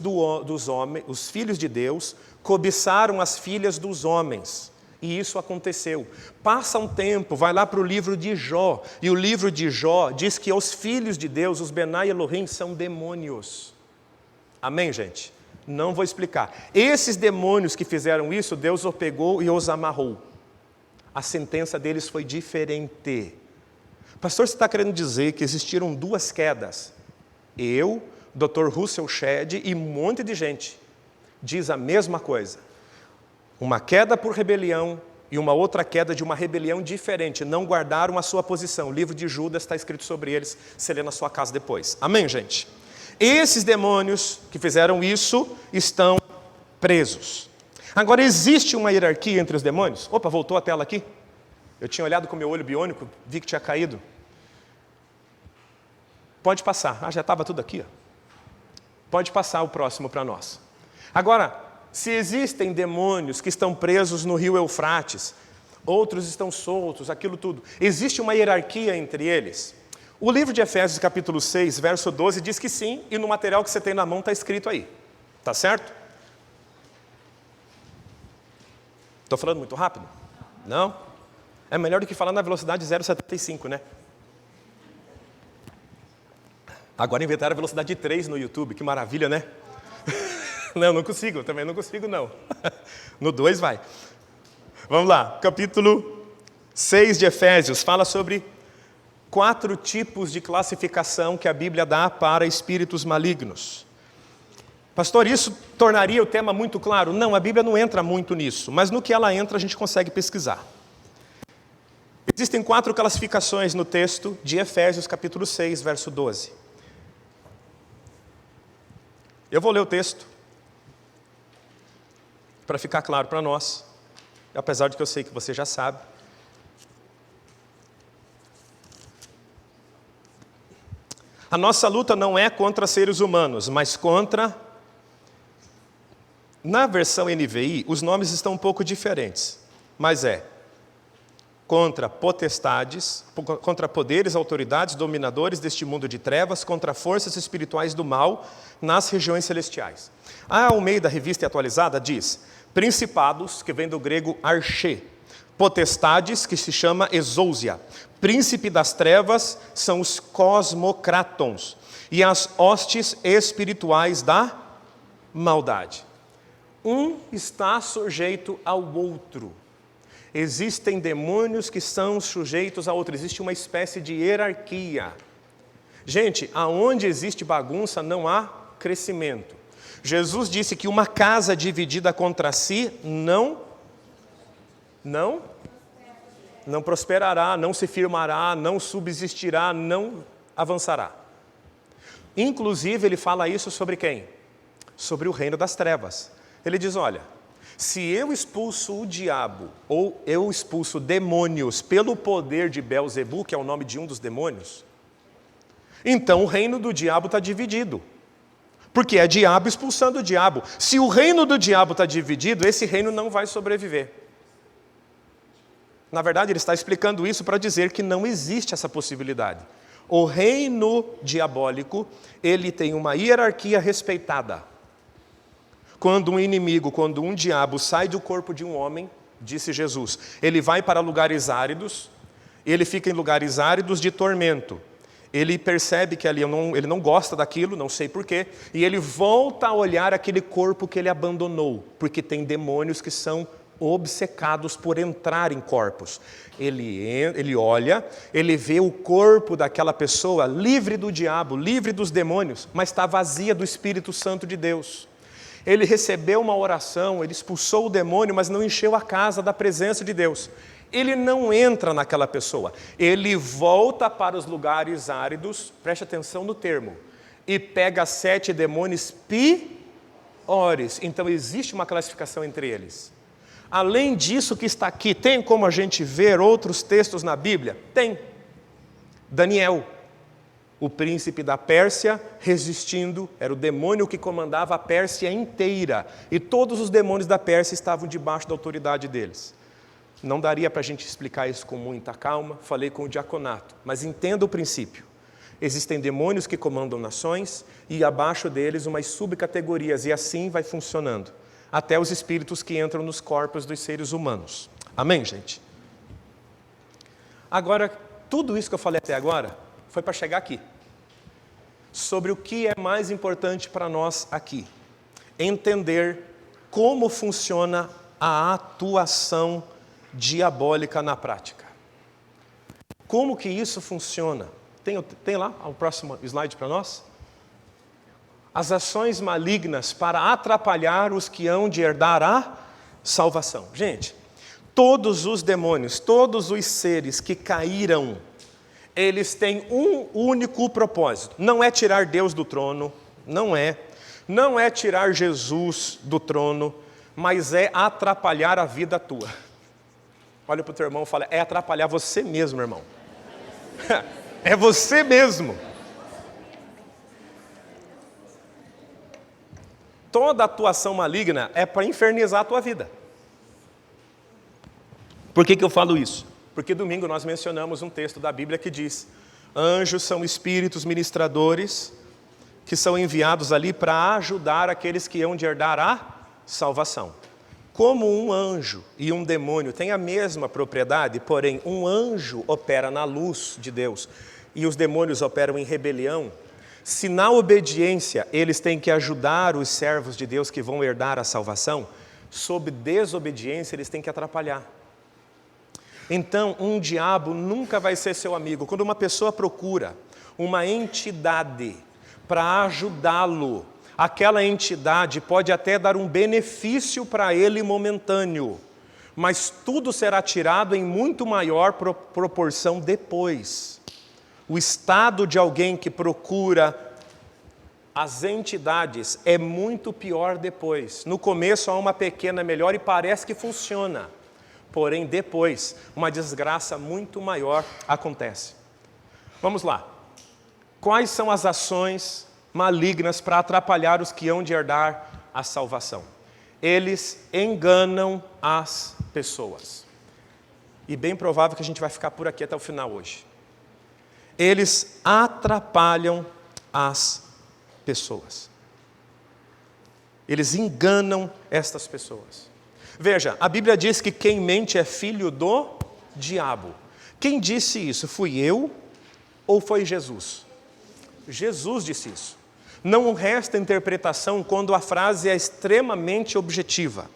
os filhos de Deus cobiçaram as filhas dos homens. E isso aconteceu. Passa um tempo, vai lá para o livro de Jó. E o livro de Jó diz que os filhos de Deus, os Benai Elohim, são demônios. Amém, gente? Não vou explicar. Esses demônios que fizeram isso, Deus os pegou e os amarrou. A sentença deles foi diferente. Pastor, você está querendo dizer que existiram 2 quedas? Eu, Dr. Russell Shedd e um monte de gente diz a mesma coisa. Uma queda por rebelião e uma outra queda de uma rebelião diferente. Não guardaram a sua posição. O livro de Judas está escrito sobre eles. Você lê na sua casa depois. Amém, gente? Esses demônios que fizeram isso estão presos. Agora, existe uma hierarquia entre os demônios? Opa, voltou a tela aqui? Eu tinha olhado com meu olho biônico, vi que tinha caído. Pode passar. Já estava tudo aqui. Ó. Pode passar o próximo para nós. Agora, se existem demônios que estão presos no rio Eufrates, outros estão soltos, aquilo tudo. Existe uma hierarquia entre eles? O livro de Efésios, capítulo 6, verso 12, diz que sim, e no material que você tem na mão está escrito aí. Tá certo? Estou falando muito rápido? Não? É melhor do que falar na velocidade 0,75, né? Agora inventaram a velocidade 3 no YouTube, que maravilha, né? Não, não consigo, também não consigo não. No 2 vai. Vamos lá, capítulo 6 de Efésios, fala sobre 4 tipos de classificação que a Bíblia dá para espíritos malignos. Pastor, isso tornaria o tema muito claro? Não, a Bíblia não entra muito nisso, mas no que ela entra a gente consegue pesquisar. Existem 4 classificações no texto de Efésios, capítulo 6, verso 12. Eu vou ler o texto para ficar claro para nós, apesar de que eu sei que você já sabe. A nossa luta não é contra seres humanos, mas contra... Na versão NVI, os nomes estão um pouco diferentes, mas é contra potestades, contra poderes, autoridades, dominadores deste mundo de trevas, contra forças espirituais do mal nas regiões celestiais. A Almeida Revista Atualizada diz: principados, que vem do grego archê, potestades, que se chama exousia. Príncipe das trevas são os cosmocratons. E as hostes espirituais da maldade. Um está sujeito ao outro. Existem demônios que são sujeitos a outro. Existe uma espécie de hierarquia. Gente, aonde existe bagunça não há crescimento. Jesus disse que uma casa dividida contra si não prosperará, não se firmará, não subsistirá, não avançará. Inclusive, ele fala isso sobre quem? Sobre o reino das trevas. Ele diz, olha, se eu expulso o diabo, ou eu expulso demônios pelo poder de Belzebu, que é o nome de um dos demônios, então o reino do diabo está dividido. Porque é diabo expulsando o diabo. Se o reino do diabo está dividido, esse reino não vai sobreviver. Na verdade, ele está explicando isso para dizer que não existe essa possibilidade. O reino diabólico, ele tem uma hierarquia respeitada. Quando um inimigo, quando um diabo sai do corpo de um homem, disse Jesus, ele vai para lugares áridos, ele fica em lugares áridos de tormento. Ele percebe que ali ele não gosta daquilo, não sei porquê, e ele volta a olhar aquele corpo que ele abandonou, porque tem demônios que são obcecados por entrar em corpos. Ele olha, ele vê o corpo daquela pessoa livre do diabo, livre dos demônios, mas está vazia do Espírito Santo de Deus. Ele recebeu uma oração, ele expulsou o demônio, mas não encheu a casa da presença de Deus. Ele não entra naquela pessoa, ele volta para os lugares áridos, preste atenção no termo, e pega 7 demônios piores. Então existe uma classificação entre eles. Além disso que está aqui, tem como a gente ver outros textos na Bíblia? Tem. Daniel, o príncipe da Pérsia, resistindo, era o demônio que comandava a Pérsia inteira, e todos os demônios da Pérsia estavam debaixo da autoridade deles. Não daria para a gente explicar isso com muita calma, falei com o diaconato, mas entenda o princípio. Existem demônios que comandam nações e abaixo deles umas subcategorias, e assim vai funcionando, até os espíritos que entram nos corpos dos seres humanos. Amém, gente? Agora, tudo isso que eu falei até agora foi para chegar aqui, sobre o que é mais importante para nós aqui, entender como funciona a atuação diabólica na prática. Como que isso funciona? Tem lá o próximo slide para nós? As ações malignas para atrapalhar os que hão de herdar a salvação. Gente, todos os demônios, todos os seres que caíram, eles têm um único propósito. Não é tirar Deus do trono, não é tirar Jesus do trono, mas é atrapalhar a vida tua. Olha para o teu irmão e fala, é atrapalhar você mesmo, irmão. É você mesmo. Toda atuação maligna é para infernizar a tua vida. Por que eu falo isso? Porque domingo nós mencionamos um texto da Bíblia que diz, anjos são espíritos ministradores que são enviados ali para ajudar aqueles que hão de herdar a salvação. Como um anjo e um demônio têm a mesma propriedade, porém um anjo opera na luz de Deus e os demônios operam em rebelião, se na obediência eles têm que ajudar os servos de Deus que vão herdar a salvação, sob desobediência eles têm que atrapalhar. Então, um diabo nunca vai ser seu amigo. Quando uma pessoa procura uma entidade para ajudá-lo, aquela entidade pode até dar um benefício para ele momentâneo, mas tudo será tirado em muito maior proporção depois. O estado de alguém que procura as entidades é muito pior depois. No começo há uma pequena melhora e parece que funciona, porém depois uma desgraça muito maior acontece. Vamos lá. Quais são as ações malignas para atrapalhar os que hão de herdar a salvação? Eles enganam as pessoas. E bem provável que a gente vai ficar por aqui até o final hoje. Eles atrapalham as pessoas. Eles enganam estas pessoas. Veja, a Bíblia diz que quem mente é filho do diabo. Quem disse isso? Fui eu ou foi Jesus? Jesus disse isso. Não resta interpretação quando a frase é extremamente objetiva.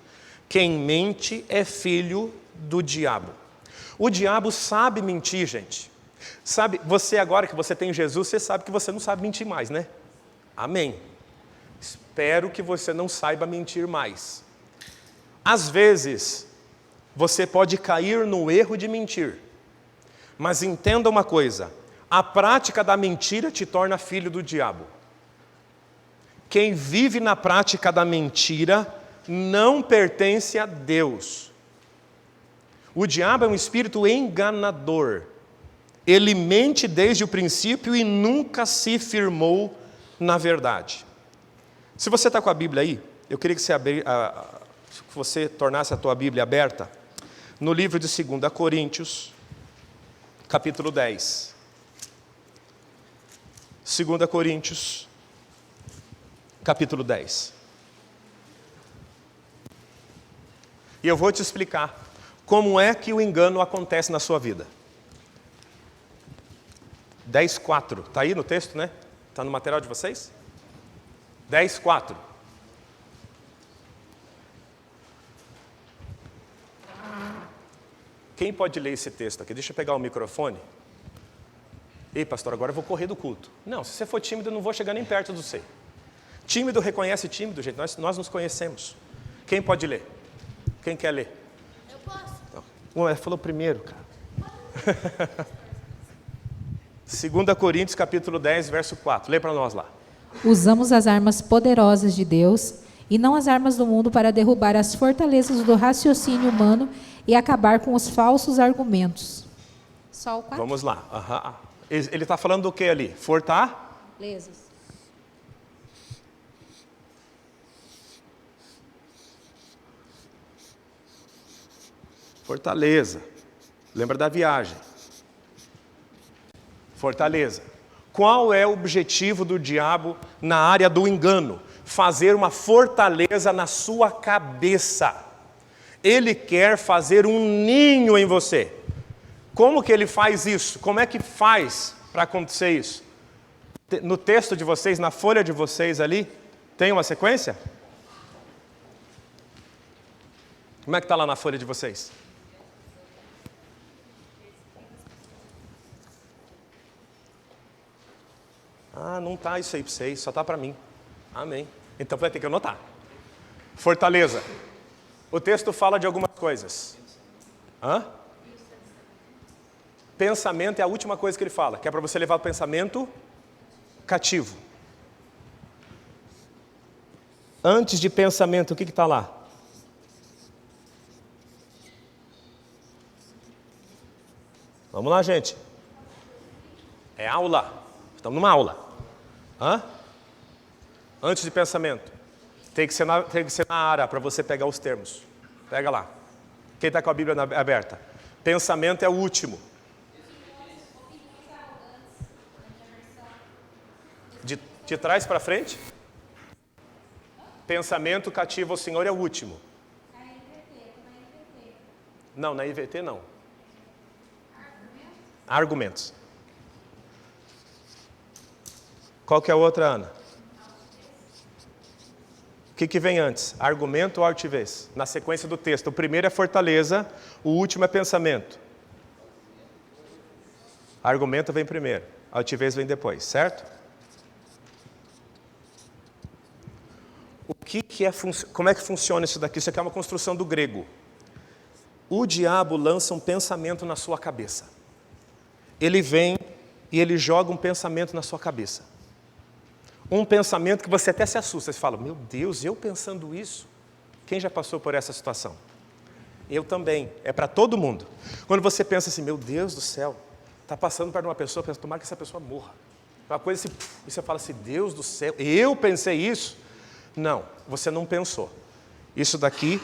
Quem mente é filho do diabo. O diabo sabe mentir, gente. Sabe, você agora que você tem Jesus, você sabe que você não sabe mentir mais, né? Amém. Espero que você não saiba mentir mais. Às vezes, você pode cair no erro de mentir. Mas entenda uma coisa, a prática da mentira te torna filho do diabo. Quem vive na prática da mentira não pertence a Deus. O diabo é um espírito enganador. Ele mente desde o princípio e nunca se firmou na verdade. Se você está com a Bíblia aí, eu queria que você tornasse a tua Bíblia aberta no livro de 2 Coríntios, capítulo 10. 2 Coríntios, capítulo 10. E eu vou te explicar como é que o engano acontece na sua vida. 10:4. Está aí no texto, né? Está no material de vocês? 10:4. Quem pode ler esse texto aqui? Deixa eu pegar o microfone. Ei, pastor, agora eu vou correr do culto. Não, se você for tímido, eu não vou chegar nem perto do você. Tímido reconhece tímido, gente. Nós nos conhecemos. Quem pode ler? Quem quer ler? Eu posso. Não. Ela falou primeiro, cara. 2 Coríntios, capítulo 10, verso 4. Lê para nós lá. Usamos as armas poderosas de Deus e não as armas do mundo para derrubar as fortalezas do raciocínio humano e acabar com os falsos argumentos. Só o 4? Vamos lá. Uhum. Ele está falando do que ali? Fortalezas. Fortaleza. Lembra da viagem. Fortaleza. Qual é o objetivo do diabo na área do engano? Fazer uma fortaleza na sua cabeça. Ele quer fazer um ninho em você. Como que ele faz isso? Como é que faz para acontecer isso? No texto de vocês, na folha de vocês ali, tem uma sequência? Como é que está lá na folha de vocês? Ah, não está isso aí para vocês, só está para mim. Amém. Então vai ter que anotar. Fortaleza. O texto fala de algumas coisas. Hã? Pensamento é a última coisa que ele fala, que é para você levar o pensamento cativo. Antes de pensamento, o que está lá? Vamos lá, gente. É aula. Estamos numa aula. Hã? Antes de pensamento. Tem que ser na área para você pegar os termos. Pega lá. Quem está com a Bíblia aberta? Pensamento é o último. De trás para frente? Pensamento cativo ao Senhor é o último. Não, na IVT não. Argumentos. Qual que é a outra, Ana? O que vem antes? Argumento ou altivez? Na sequência do texto. O primeiro é fortaleza, o último é pensamento. Argumento vem primeiro, altivez vem depois, certo? Como é que funciona isso daqui? Isso aqui é uma construção do grego. O diabo lança um pensamento na sua cabeça. Ele vem e ele joga um pensamento na sua cabeça. Um pensamento que você até se assusta. Você fala, meu Deus, eu pensando isso? Quem já passou por essa situação? Eu também. É para todo mundo. Quando você pensa assim, meu Deus do céu, está passando perto de uma pessoa, pensa, tomara que essa pessoa morra. Uma coisa assim, e você fala assim, Deus do céu, eu pensei isso? Não, você não pensou. Isso daqui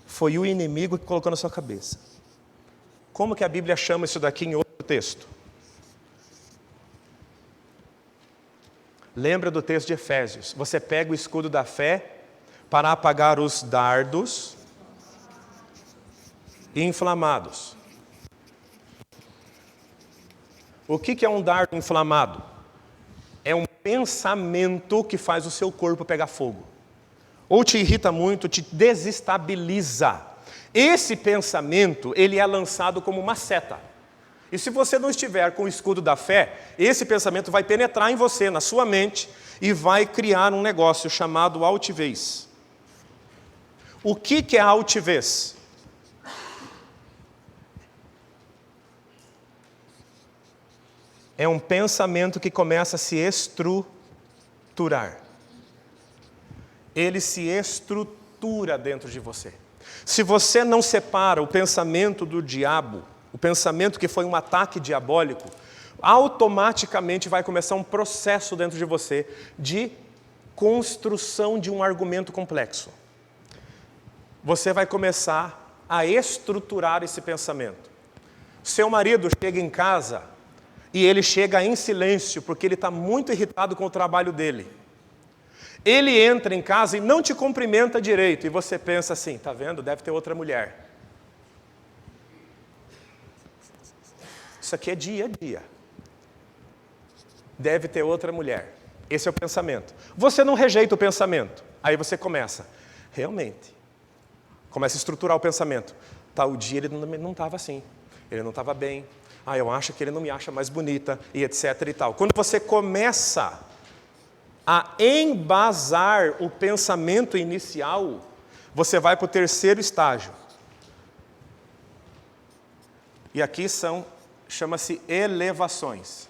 foi o inimigo que colocou na sua cabeça. Como que a Bíblia chama isso daqui em outro texto? Lembra do texto de Efésios. Você pega o escudo da fé para apagar os dardos e inflamados. O que é um dardo inflamado? É um pensamento que faz o seu corpo pegar fogo. Ou te irrita muito, te desestabiliza. Esse pensamento, ele é lançado como uma seta. E se você não estiver com o escudo da fé, esse pensamento vai penetrar em você, na sua mente, e vai criar um negócio chamado altivez. O que é a altivez? É um pensamento que começa a se estruturar. Ele se estrutura dentro de você. Se você não separa o pensamento do diabo, o pensamento que foi um ataque diabólico, automaticamente vai começar um processo dentro de você de construção de um argumento complexo. Você vai começar a estruturar esse pensamento. Seu marido chega em casa e ele chega em silêncio porque ele está muito irritado com o trabalho dele. Ele entra em casa e não te cumprimenta direito e você pensa assim, tá vendo? Deve ter outra mulher. Isso aqui é dia a dia. Deve ter outra mulher. Esse é o pensamento. Você não rejeita o pensamento. Aí você começa, realmente. Começa a estruturar o pensamento. Tal dia ele não estava assim. Ele não estava bem. Eu acho que ele não me acha mais bonita. E etc e tal. Quando você começa a embasar o pensamento inicial, você vai para o terceiro estágio. E aqui chama-se elevações.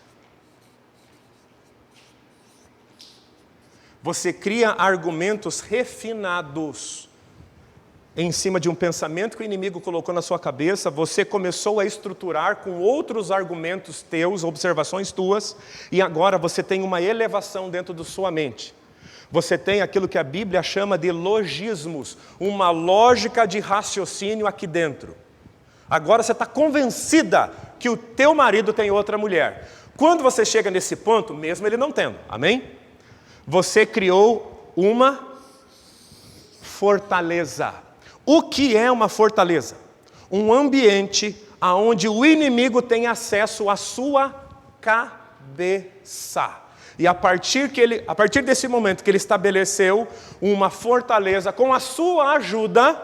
Você cria argumentos refinados em cima de um pensamento que o inimigo colocou na sua cabeça. Você começou a estruturar com outros argumentos teus, observações tuas, e agora você tem uma elevação dentro da sua mente. Você tem aquilo que a Bíblia chama de logismos, uma lógica de raciocínio aqui dentro. Agora você está convencida que o teu marido tem outra mulher. Quando você chega nesse ponto, mesmo ele não tendo, amém? Você criou uma fortaleza. O que é uma fortaleza? Um ambiente onde o inimigo tem acesso à sua cabeça. E a partir desse momento que ele estabeleceu uma fortaleza com a sua ajuda,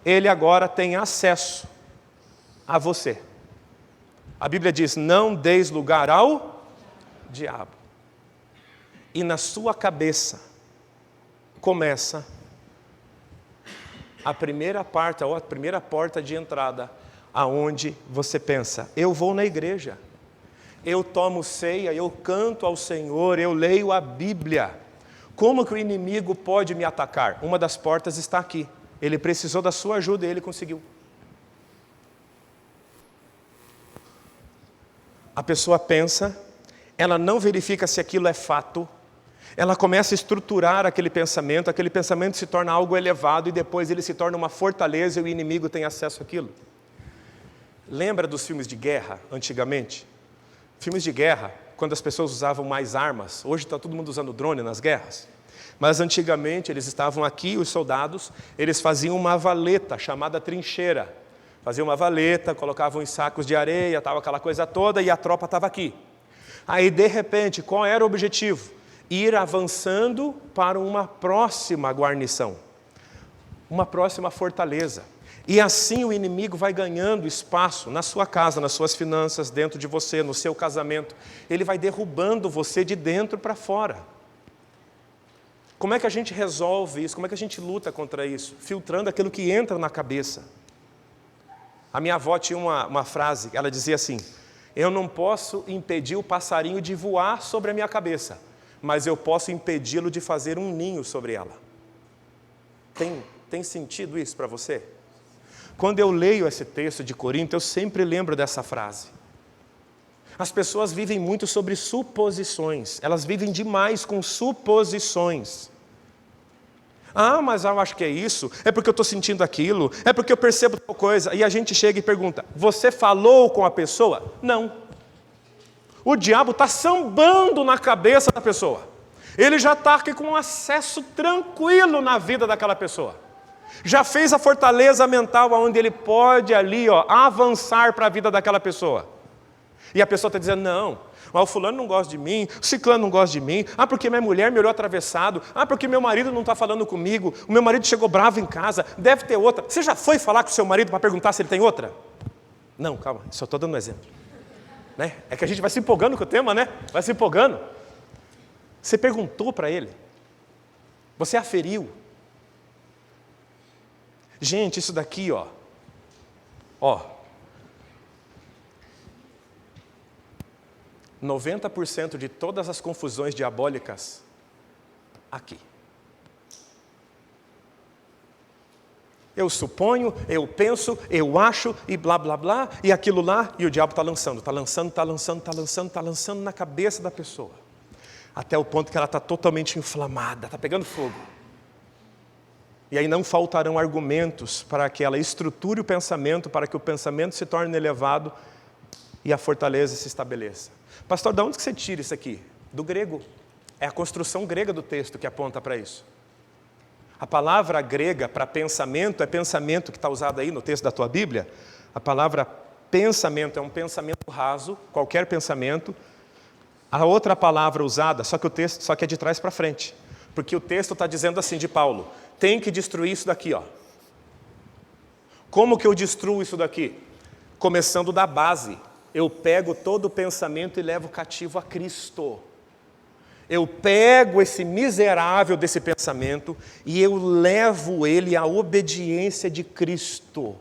ele agora tem acesso a você. A Bíblia diz, não deis lugar ao diabo. E na sua cabeça começa a primeira porta de entrada, aonde você pensa, eu vou na igreja, eu tomo ceia, eu canto ao Senhor, eu leio a Bíblia. Como que o inimigo pode me atacar? Uma das portas está aqui. Ele precisou da sua ajuda e ele conseguiu. A pessoa pensa, ela não verifica se aquilo é fato, ela começa a estruturar aquele pensamento se torna algo elevado e depois ele se torna uma fortaleza e o inimigo tem acesso àquilo. Lembra dos filmes de guerra, antigamente? Filmes de guerra, quando as pessoas usavam mais armas, hoje está todo mundo usando drone nas guerras, mas antigamente eles estavam aqui, os soldados, eles faziam uma valeta chamada trincheira. Faziam uma valeta, colocavam em sacos de areia, tal, aquela coisa toda, e a tropa estava aqui. Aí, de repente, qual era o objetivo? Ir avançando para uma próxima guarnição, uma próxima fortaleza. E assim o inimigo vai ganhando espaço na sua casa, nas suas finanças, dentro de você, no seu casamento. Ele vai derrubando você de dentro para fora. Como é que a gente resolve isso? Como é que a gente luta contra isso? Filtrando aquilo que entra na cabeça. A minha avó tinha uma frase, ela dizia assim, eu não posso impedir o passarinho de voar sobre a minha cabeça, mas eu posso impedi-lo de fazer um ninho sobre ela. Tem sentido isso para você? Quando eu leio esse texto de Corinto, eu sempre lembro dessa frase. As pessoas vivem muito sobre suposições, elas vivem demais com suposições. Mas eu acho que é isso, é porque eu estou sentindo aquilo, é porque eu percebo tal coisa. E a gente chega e pergunta, você falou com a pessoa? Não. O diabo está sambando na cabeça da pessoa. Ele já está aqui com um acesso tranquilo na vida daquela pessoa. Já fez a fortaleza mental onde ele pode ali, avançar para a vida daquela pessoa. E a pessoa está dizendo, não, o fulano não gosta de mim, o ciclano não gosta de mim, porque minha mulher me olhou atravessado, porque meu marido não está falando comigo, o meu marido chegou bravo em casa, deve ter outra. Você já foi falar com o seu marido para perguntar se ele tem outra? Não, calma, só estou dando um exemplo. Né? É que a gente vai se empolgando com o tema, né? Vai se empolgando. Você perguntou para ele? Você aferiu? Gente, isso daqui, ó. 90% de todas as confusões diabólicas aqui. Eu suponho, eu penso, eu acho e blá blá blá, e aquilo lá, e o diabo está lançando na cabeça da pessoa. Até o ponto que ela está totalmente inflamada, está pegando fogo. E aí não faltarão argumentos para que ela estruture o pensamento, para que o pensamento se torne elevado e a fortaleza se estabeleça. Pastor, de onde que você tira isso aqui? Do grego. É a construção grega do texto que aponta para isso. A palavra grega para pensamento é pensamento que está usado aí no texto da tua Bíblia. A palavra pensamento é um pensamento raso, qualquer pensamento. A outra palavra usada, só que é de trás para frente. Porque o texto está dizendo assim de Paulo, tem que destruir isso daqui, ó. Como que eu destruo isso daqui? Começando da base. Eu pego todo o pensamento e levo cativo a Cristo. Eu pego esse miserável desse pensamento e eu levo ele à obediência de Cristo.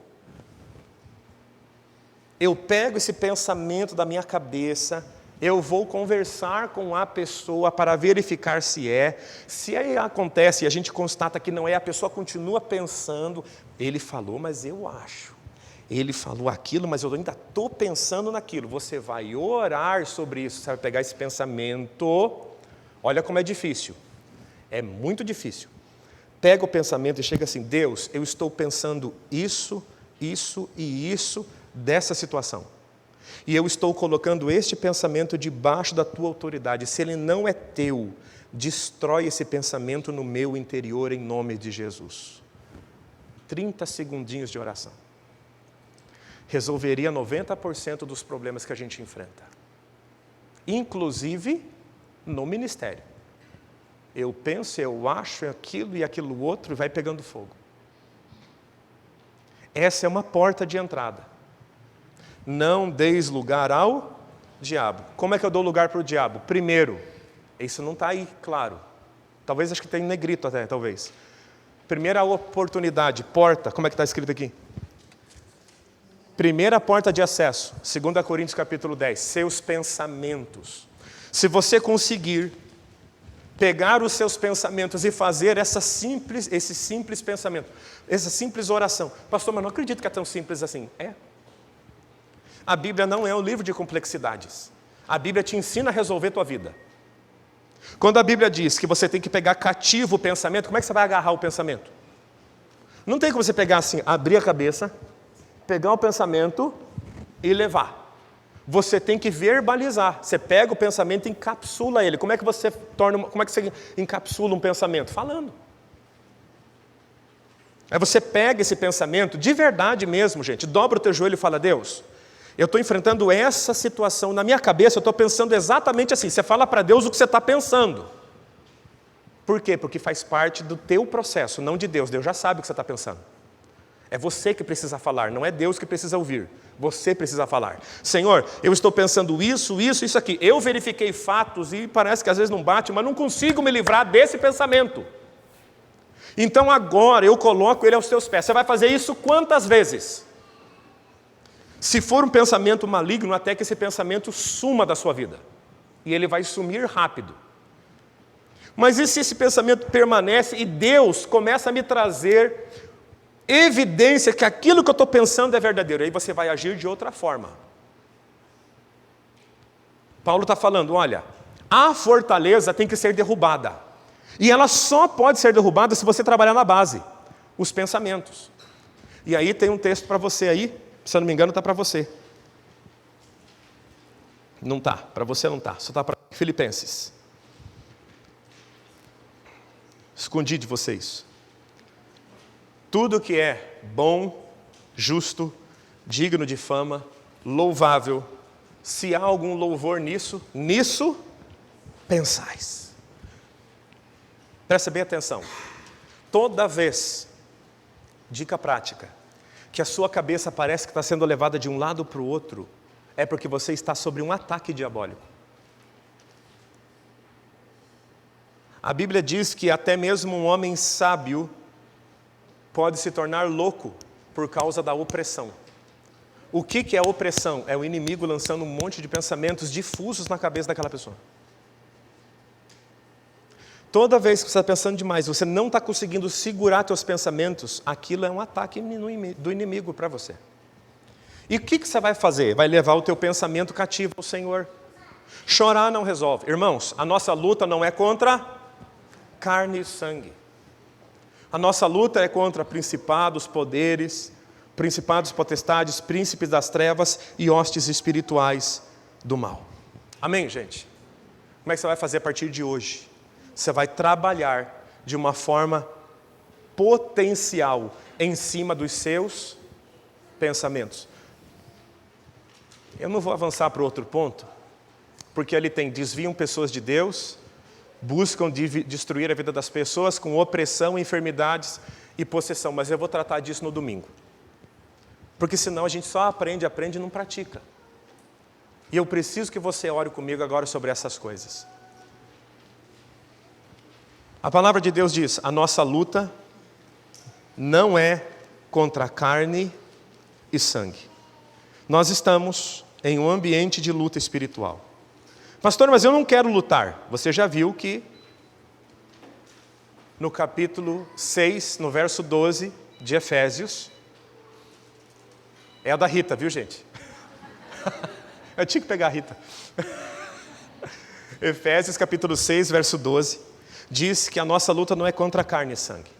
Eu pego esse pensamento da minha cabeça, eu vou conversar com a pessoa para verificar se aí acontece e a gente constata que não é, a pessoa continua pensando, ele falou, mas eu acho. Ele falou aquilo, mas eu ainda estou pensando naquilo. Você vai orar sobre isso, você vai pegar esse pensamento. Olha como é difícil. É muito difícil. Pega o pensamento e chega assim, Deus, eu estou pensando isso, isso e isso dessa situação. E eu estou colocando este pensamento debaixo da tua autoridade. Se ele não é teu, destrói esse pensamento no meu interior em nome de Jesus. 30 segundinhos de oração. Resolveria 90% dos problemas que a gente enfrenta. Inclusive no ministério. Eu penso, eu acho aquilo e aquilo outro e vai pegando fogo. Essa é uma porta de entrada. Não deis lugar ao diabo. Como é que eu dou lugar para o diabo? Primeiro, isso não está aí, claro. Talvez, acho que tem negrito até, talvez. Primeira oportunidade, porta, como é que está escrito aqui? Primeira porta de acesso, 2 Coríntios capítulo 10, seus pensamentos. Se você conseguir pegar os seus pensamentos e fazer esse simples pensamento, essa simples oração. Pastor, mas não acredito que é tão simples assim. É. A Bíblia não é um livro de complexidades. A Bíblia te ensina a resolver a tua vida. Quando a Bíblia diz que você tem que pegar cativo o pensamento, como é que você vai agarrar o pensamento? Não tem como você pegar assim, abrir a cabeça, pegar o pensamento e levar. Você tem que verbalizar. Você pega o pensamento e encapsula ele. Como é que você encapsula um pensamento? Falando. Aí você pega esse pensamento, de verdade mesmo, gente, dobra o teu joelho e fala, Deus, eu estou enfrentando essa situação, na minha cabeça eu estou pensando exatamente assim. Você fala para Deus o que você está pensando. Por quê? Porque faz parte do teu processo, não de Deus. Deus já sabe o que você está pensando. É você que precisa falar, não é Deus que precisa ouvir. Você precisa falar. Senhor, eu estou pensando isso aqui. Eu verifiquei fatos e parece que às vezes não bate, mas não consigo me livrar desse pensamento. Então agora eu coloco ele aos teus pés. Você vai fazer isso quantas vezes? Se for um pensamento maligno, até que esse pensamento suma da sua vida. E ele vai sumir rápido. Mas e se esse pensamento permanece e Deus começa a me trazer evidência que aquilo que eu estou pensando é verdadeiro? Aí você vai agir de outra forma. Paulo está falando, olha, a fortaleza tem que ser derrubada. E ela só pode ser derrubada se você trabalhar na base, os pensamentos. E aí tem um texto para você aí, se eu não me engano está para você. Não está, para você não está, só está para Filipenses. Escondi de vocês. tudo que é bom, justo, digno de fama, louvável, se há algum louvor nisso pensais. Presta bem atenção. Toda vez, dica prática, que a sua cabeça parece que está sendo levada de um lado para o outro, é porque você está sob um ataque diabólico. A Bíblia diz que até mesmo um homem sábio pode se tornar louco por causa da opressão. O que é opressão? É o inimigo lançando um monte de pensamentos difusos na cabeça daquela pessoa. Toda vez que você está pensando demais, você não está conseguindo segurar seus pensamentos, aquilo é um ataque do inimigo para você. E o que você vai fazer? Vai levar o teu pensamento cativo ao Senhor. Chorar não resolve. Irmãos, a nossa luta não é contra carne e sangue. A nossa luta é contra principados, poderes, principados, potestades, príncipes das trevas e hostes espirituais do mal. Amém, gente? Como é que você vai fazer a partir de hoje? Você vai trabalhar de uma forma potencial em cima dos seus pensamentos. Eu não vou avançar para outro ponto, porque ali tem: desviam pessoas de Deus, buscam destruir a vida das pessoas com opressão, enfermidades e possessão. Mas eu vou tratar disso no domingo. Porque senão a gente só aprende e não pratica. E eu preciso que você ore comigo agora sobre essas coisas. A palavra de Deus diz: a nossa luta não é contra carne e sangue. Nós estamos em um ambiente de luta espiritual. Pastor, mas eu não quero lutar. Você já viu que no capítulo 6, no verso 12 de Efésios, é a da Rita, viu, gente? Eu tinha que pegar a Rita. Efésios capítulo 6, verso 12, diz que a nossa luta não é contra carne e sangue.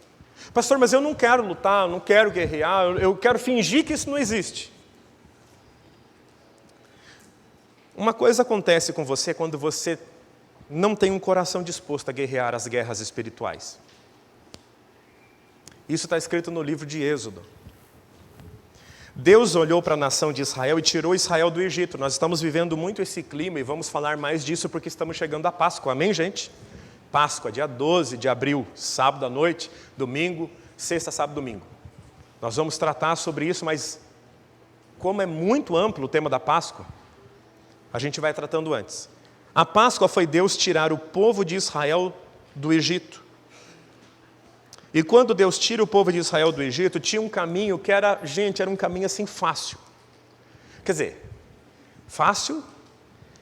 Pastor, mas eu não quero lutar, eu não quero guerrear, eu quero fingir que isso não existe. Uma coisa acontece com você quando você não tem um coração disposto a guerrear as guerras espirituais. Isso está escrito no livro de Êxodo. Deus olhou para a nação de Israel e tirou Israel do Egito. Nós estamos vivendo muito esse clima e vamos falar mais disso porque estamos chegando à Páscoa. Amém, gente? Páscoa, dia 12 de abril, sábado à noite, domingo, sexta, sábado, domingo. Nós vamos tratar sobre isso, mas como é muito amplo o tema da Páscoa, a gente vai tratando antes. A Páscoa foi Deus tirar o povo de Israel do Egito. E quando Deus tira o povo de Israel do Egito, tinha um caminho que era um caminho assim fácil. Quer dizer, fácil,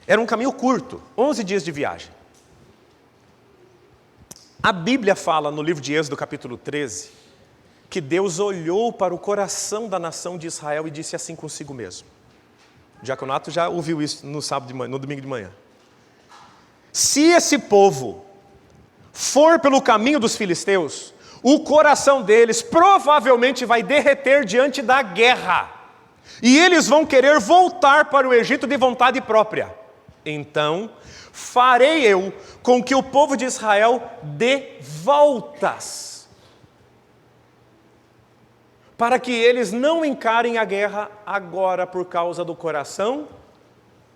era um caminho curto, 11 dias de viagem. A Bíblia fala no livro de Êxodo, capítulo 13, que Deus olhou para o coração da nação de Israel e disse assim consigo mesmo. O diaconato já ouviu isso no sábado de manhã, no domingo de manhã. Se esse povo for pelo caminho dos filisteus, o coração deles provavelmente vai derreter diante da guerra. E eles vão querer voltar para o Egito de vontade própria. Então, farei eu com que o povo de Israel dê voltas, para que eles não encarem a guerra agora por causa do coração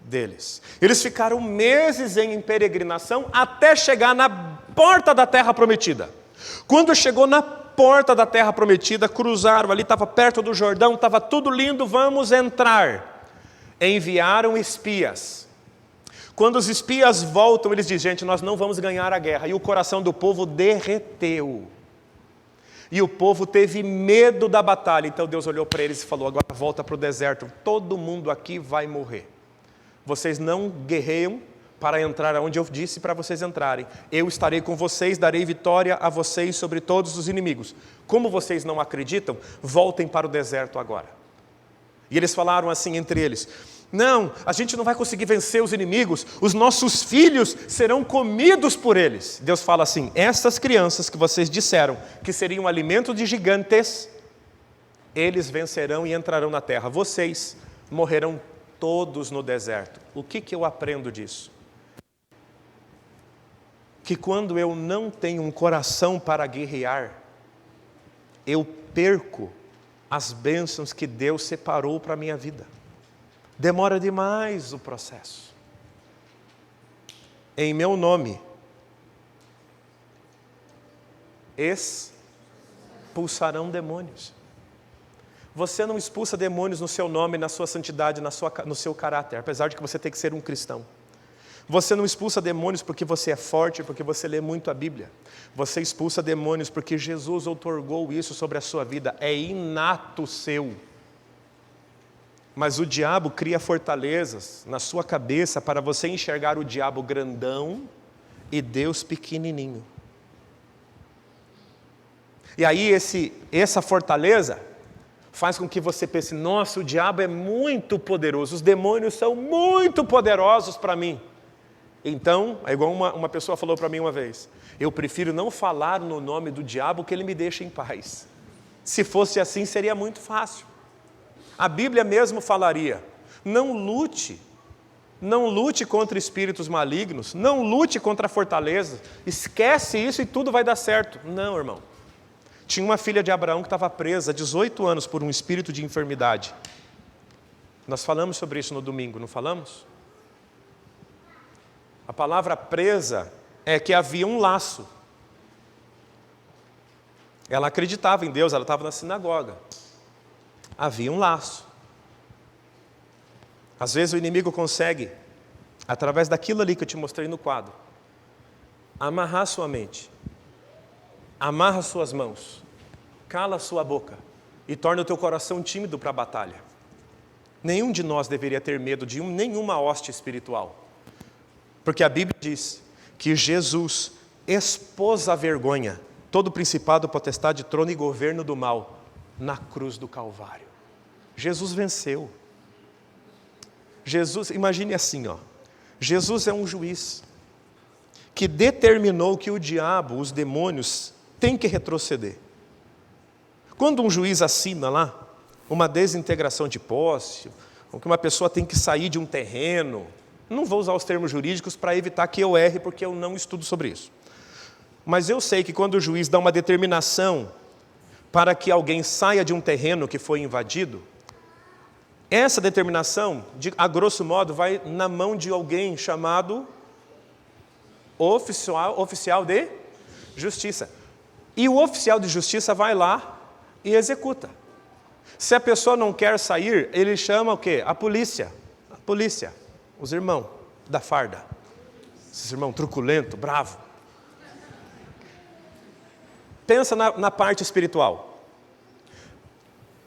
deles. Eles ficaram meses em peregrinação até chegar na porta da terra prometida. Quando chegou na porta da terra prometida, cruzaram ali, estava perto do Jordão, estava tudo lindo, vamos entrar. Enviaram espias. Quando os espias voltam, eles dizem: gente, nós não vamos ganhar a guerra. E o coração do povo derreteu. E o povo teve medo da batalha. Então Deus olhou para eles e falou: agora volta para o deserto, todo mundo aqui vai morrer. Vocês não guerreiam para entrar onde eu disse para vocês entrarem. Eu estarei com vocês, darei vitória a vocês sobre todos os inimigos. Como vocês não acreditam, voltem para o deserto agora. E eles falaram assim entre eles: não, a gente não vai conseguir vencer os inimigos, os nossos filhos serão comidos por eles. Deus fala assim: essas crianças que vocês disseram que seriam alimento de gigantes, eles vencerão e entrarão na terra. Vocês morrerão todos no deserto. O que eu aprendo disso? Que quando eu não tenho um coração para guerrear, eu perco as bênçãos que Deus separou para a minha vida. Demora demais o processo. Em meu nome, expulsarão demônios. Você não expulsa demônios no seu nome, na sua santidade, no seu caráter, apesar de que você tem que ser um cristão. Você não expulsa demônios porque você é forte, porque você lê muito a Bíblia. Você expulsa demônios porque Jesus outorgou isso sobre a sua vida. É inato seu. Mas o diabo cria fortalezas na sua cabeça para você enxergar o diabo grandão e Deus pequenininho. E aí essa fortaleza faz com que você pense, nossa, o diabo é muito poderoso, os demônios são muito poderosos para mim. Então, é igual uma pessoa falou para mim uma vez, eu prefiro não falar no nome do diabo que ele me deixe em paz. Se fosse assim, seria muito fácil. A Bíblia mesmo falaria, não lute contra espíritos malignos, não lute contra a fortaleza, esquece isso e tudo vai dar certo. Não, irmão. Tinha uma filha de Abraão que estava presa há 18 anos por um espírito de enfermidade. Nós falamos sobre isso no domingo, não falamos? A palavra presa é que havia um laço. Ela acreditava em Deus, ela estava na sinagoga. Havia um laço. Às vezes o inimigo consegue, através daquilo ali que eu te mostrei no quadro, amarrar sua mente, amarra suas mãos, cala sua boca e torna o teu coração tímido para a batalha. Nenhum de nós deveria ter medo de nenhuma hoste espiritual. Porque a Bíblia diz que Jesus expôs a vergonha, todo o principado, potestade, trono e governo do mal, na cruz do Calvário. Jesus venceu. Jesus, imagine assim, Jesus é um juiz que determinou que o diabo, os demônios, têm que retroceder. Quando um juiz assina lá uma desintegração de posse, ou que uma pessoa tem que sair de um terreno, não vou usar os termos jurídicos para evitar que eu erre, porque eu não estudo sobre isso. Mas eu sei que quando o juiz dá uma determinação para que alguém saia de um terreno que foi invadido, essa determinação, a grosso modo, vai na mão de alguém chamado oficial de justiça. E o oficial de justiça vai lá e executa. Se a pessoa não quer sair, ele chama o quê? A polícia. A polícia. Os irmãos da farda. Esses irmãos truculento, bravo. Pensa na parte espiritual.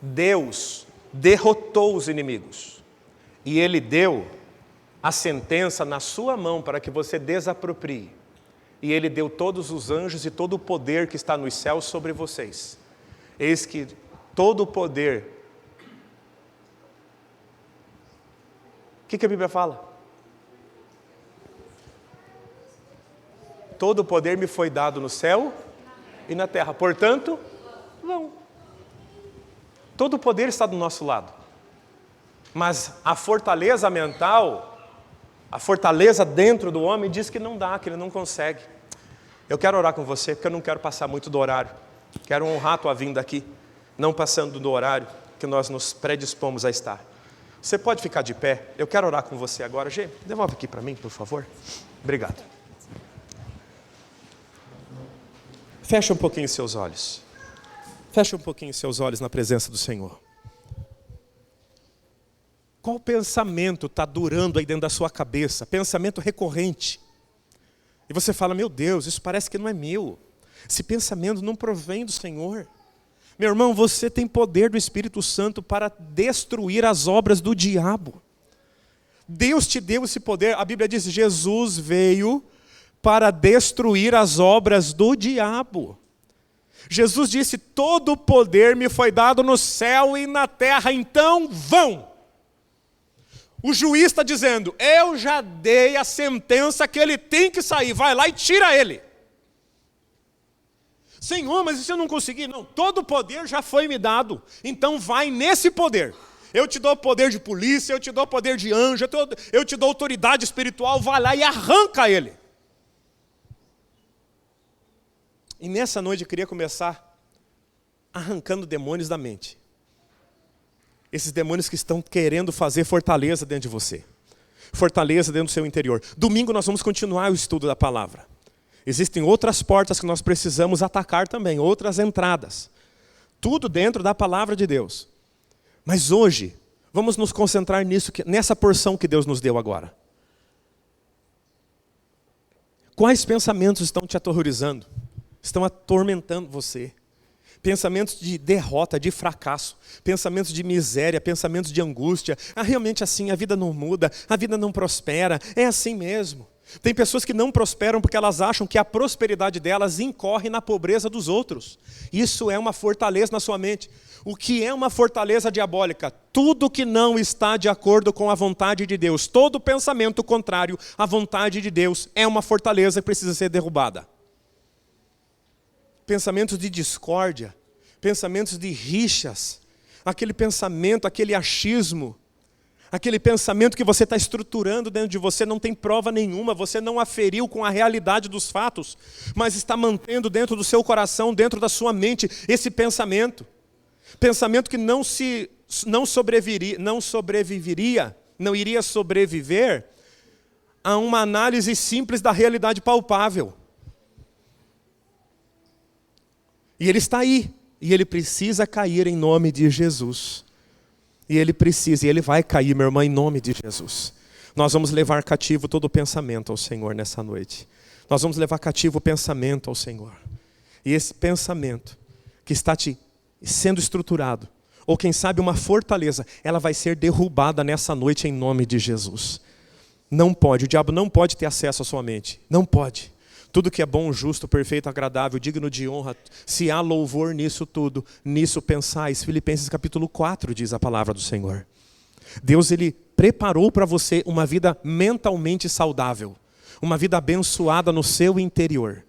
Deus derrotou os inimigos. E Ele deu a sentença na sua mão para que você desaproprie. E Ele deu todos os anjos e todo o poder que está nos céus sobre vocês. Eis que todo o poder... O que a Bíblia fala? Todo o poder me foi dado no céu e na terra. Portanto, não. Todo o poder está do nosso lado. Mas a fortaleza mental, a fortaleza dentro do homem diz que não dá, que ele não consegue. Eu quero orar com você, porque eu não quero passar muito do horário. Quero honrar a tua vinda aqui, não passando do horário que nós nos predispomos a estar. Você pode ficar de pé? Eu quero orar com você agora. Gê, devolve aqui para mim, por favor. Obrigado. Fecha um pouquinho seus olhos. Fecha um pouquinho seus olhos na presença do Senhor. Qual pensamento está durando aí dentro da sua cabeça? Pensamento recorrente. E você fala, meu Deus, isso parece que não é meu. Esse pensamento não provém do Senhor. Meu irmão, você tem poder do Espírito Santo para destruir as obras do diabo. Deus te deu esse poder. A Bíblia diz, Jesus veio para destruir as obras do diabo. Jesus disse, todo o poder me foi dado no céu e na terra, então vão. O juiz está dizendo, eu já dei a sentença que ele tem que sair, vai lá e tira ele. Senhor, mas e se eu não conseguir? Não, todo o poder já foi me dado, então vai nesse poder. Eu te dou poder de polícia, eu te dou poder de anjo, eu te dou autoridade espiritual, vai lá e arranca ele. E nessa noite eu queria começar arrancando demônios da mente. Esses demônios que estão querendo fazer fortaleza dentro de você. Fortaleza dentro do seu interior. Domingo nós vamos continuar o estudo da palavra. Existem outras portas que nós precisamos atacar também, outras entradas. Tudo dentro da palavra de Deus. Mas hoje, vamos nos concentrar nessa porção que Deus nos deu agora. Quais pensamentos estão te aterrorizando? Estão atormentando você? Pensamentos de derrota, de fracasso, pensamentos de miséria, pensamentos de angústia. Realmente assim, a vida não muda, a vida não prospera, é assim mesmo. Tem pessoas que não prosperam porque elas acham que a prosperidade delas incorre na pobreza dos outros. Isso é uma fortaleza na sua mente. O que é uma fortaleza diabólica? Tudo que não está de acordo com a vontade de Deus, todo pensamento contrário à vontade de Deus é uma fortaleza que precisa ser derrubada. Pensamentos de discórdia, pensamentos de rixas, aquele pensamento, aquele achismo, aquele pensamento que você está estruturando dentro de você, não tem prova nenhuma, você não aferiu com a realidade dos fatos, mas está mantendo dentro do seu coração, dentro da sua mente, esse pensamento. Pensamento que não iria sobreviver a uma análise simples da realidade palpável. E ele está aí, e ele precisa cair em nome de Jesus. E ele vai cair, minha irmã, em nome de Jesus. Nós vamos levar cativo todo o pensamento ao Senhor nessa noite. Nós vamos levar cativo o pensamento ao Senhor. E esse pensamento que está sendo estruturado, ou quem sabe uma fortaleza, ela vai ser derrubada nessa noite em nome de Jesus. Não pode, o diabo não pode ter acesso à sua mente. Não pode. Tudo que é bom, justo, perfeito, agradável, digno de honra, se há louvor nisso tudo, nisso pensais. Filipenses capítulo 4 diz a palavra do Senhor. Deus, ele preparou para você uma vida mentalmente saudável, uma vida abençoada no seu interior.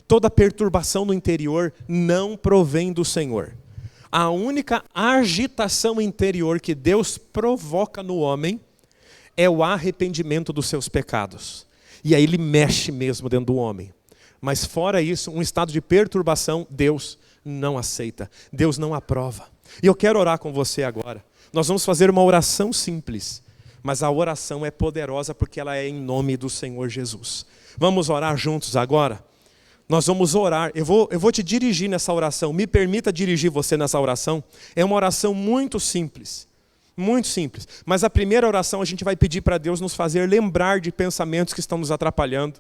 Toda perturbação no interior não provém do Senhor. A única agitação interior que Deus provoca no homem é o arrependimento dos seus pecados. E aí ele mexe mesmo dentro do homem. Mas fora isso, um estado de perturbação, Deus não aceita. Deus não aprova. E eu quero orar com você agora. Nós vamos fazer uma oração simples. Mas a oração é poderosa porque ela é em nome do Senhor Jesus. Vamos orar juntos agora? Nós vamos orar. Eu vou te dirigir nessa oração. Me permita dirigir você nessa oração. É uma oração muito simples. Muito simples. Mas a primeira oração a gente vai pedir para Deus nos fazer lembrar de pensamentos que estão nos atrapalhando.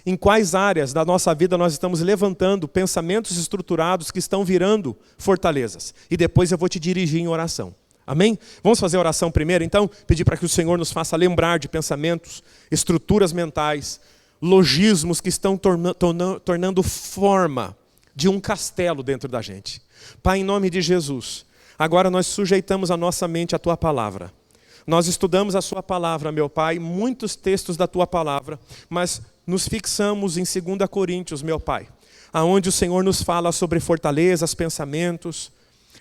Em quais áreas da nossa vida nós estamos levantando pensamentos estruturados que estão virando fortalezas. E depois eu vou te dirigir em oração. Amém? Vamos fazer a oração primeiro, então? Pedir para que o Senhor nos faça lembrar de pensamentos, estruturas mentais, logismos que estão tornando forma de um castelo dentro da gente. Pai, em nome de Jesus, agora nós sujeitamos a nossa mente à Tua palavra. Nós estudamos a Sua palavra, meu Pai, muitos textos da Tua palavra, mas nos fixamos em 2 Coríntios, meu Pai, aonde o Senhor nos fala sobre fortalezas, pensamentos,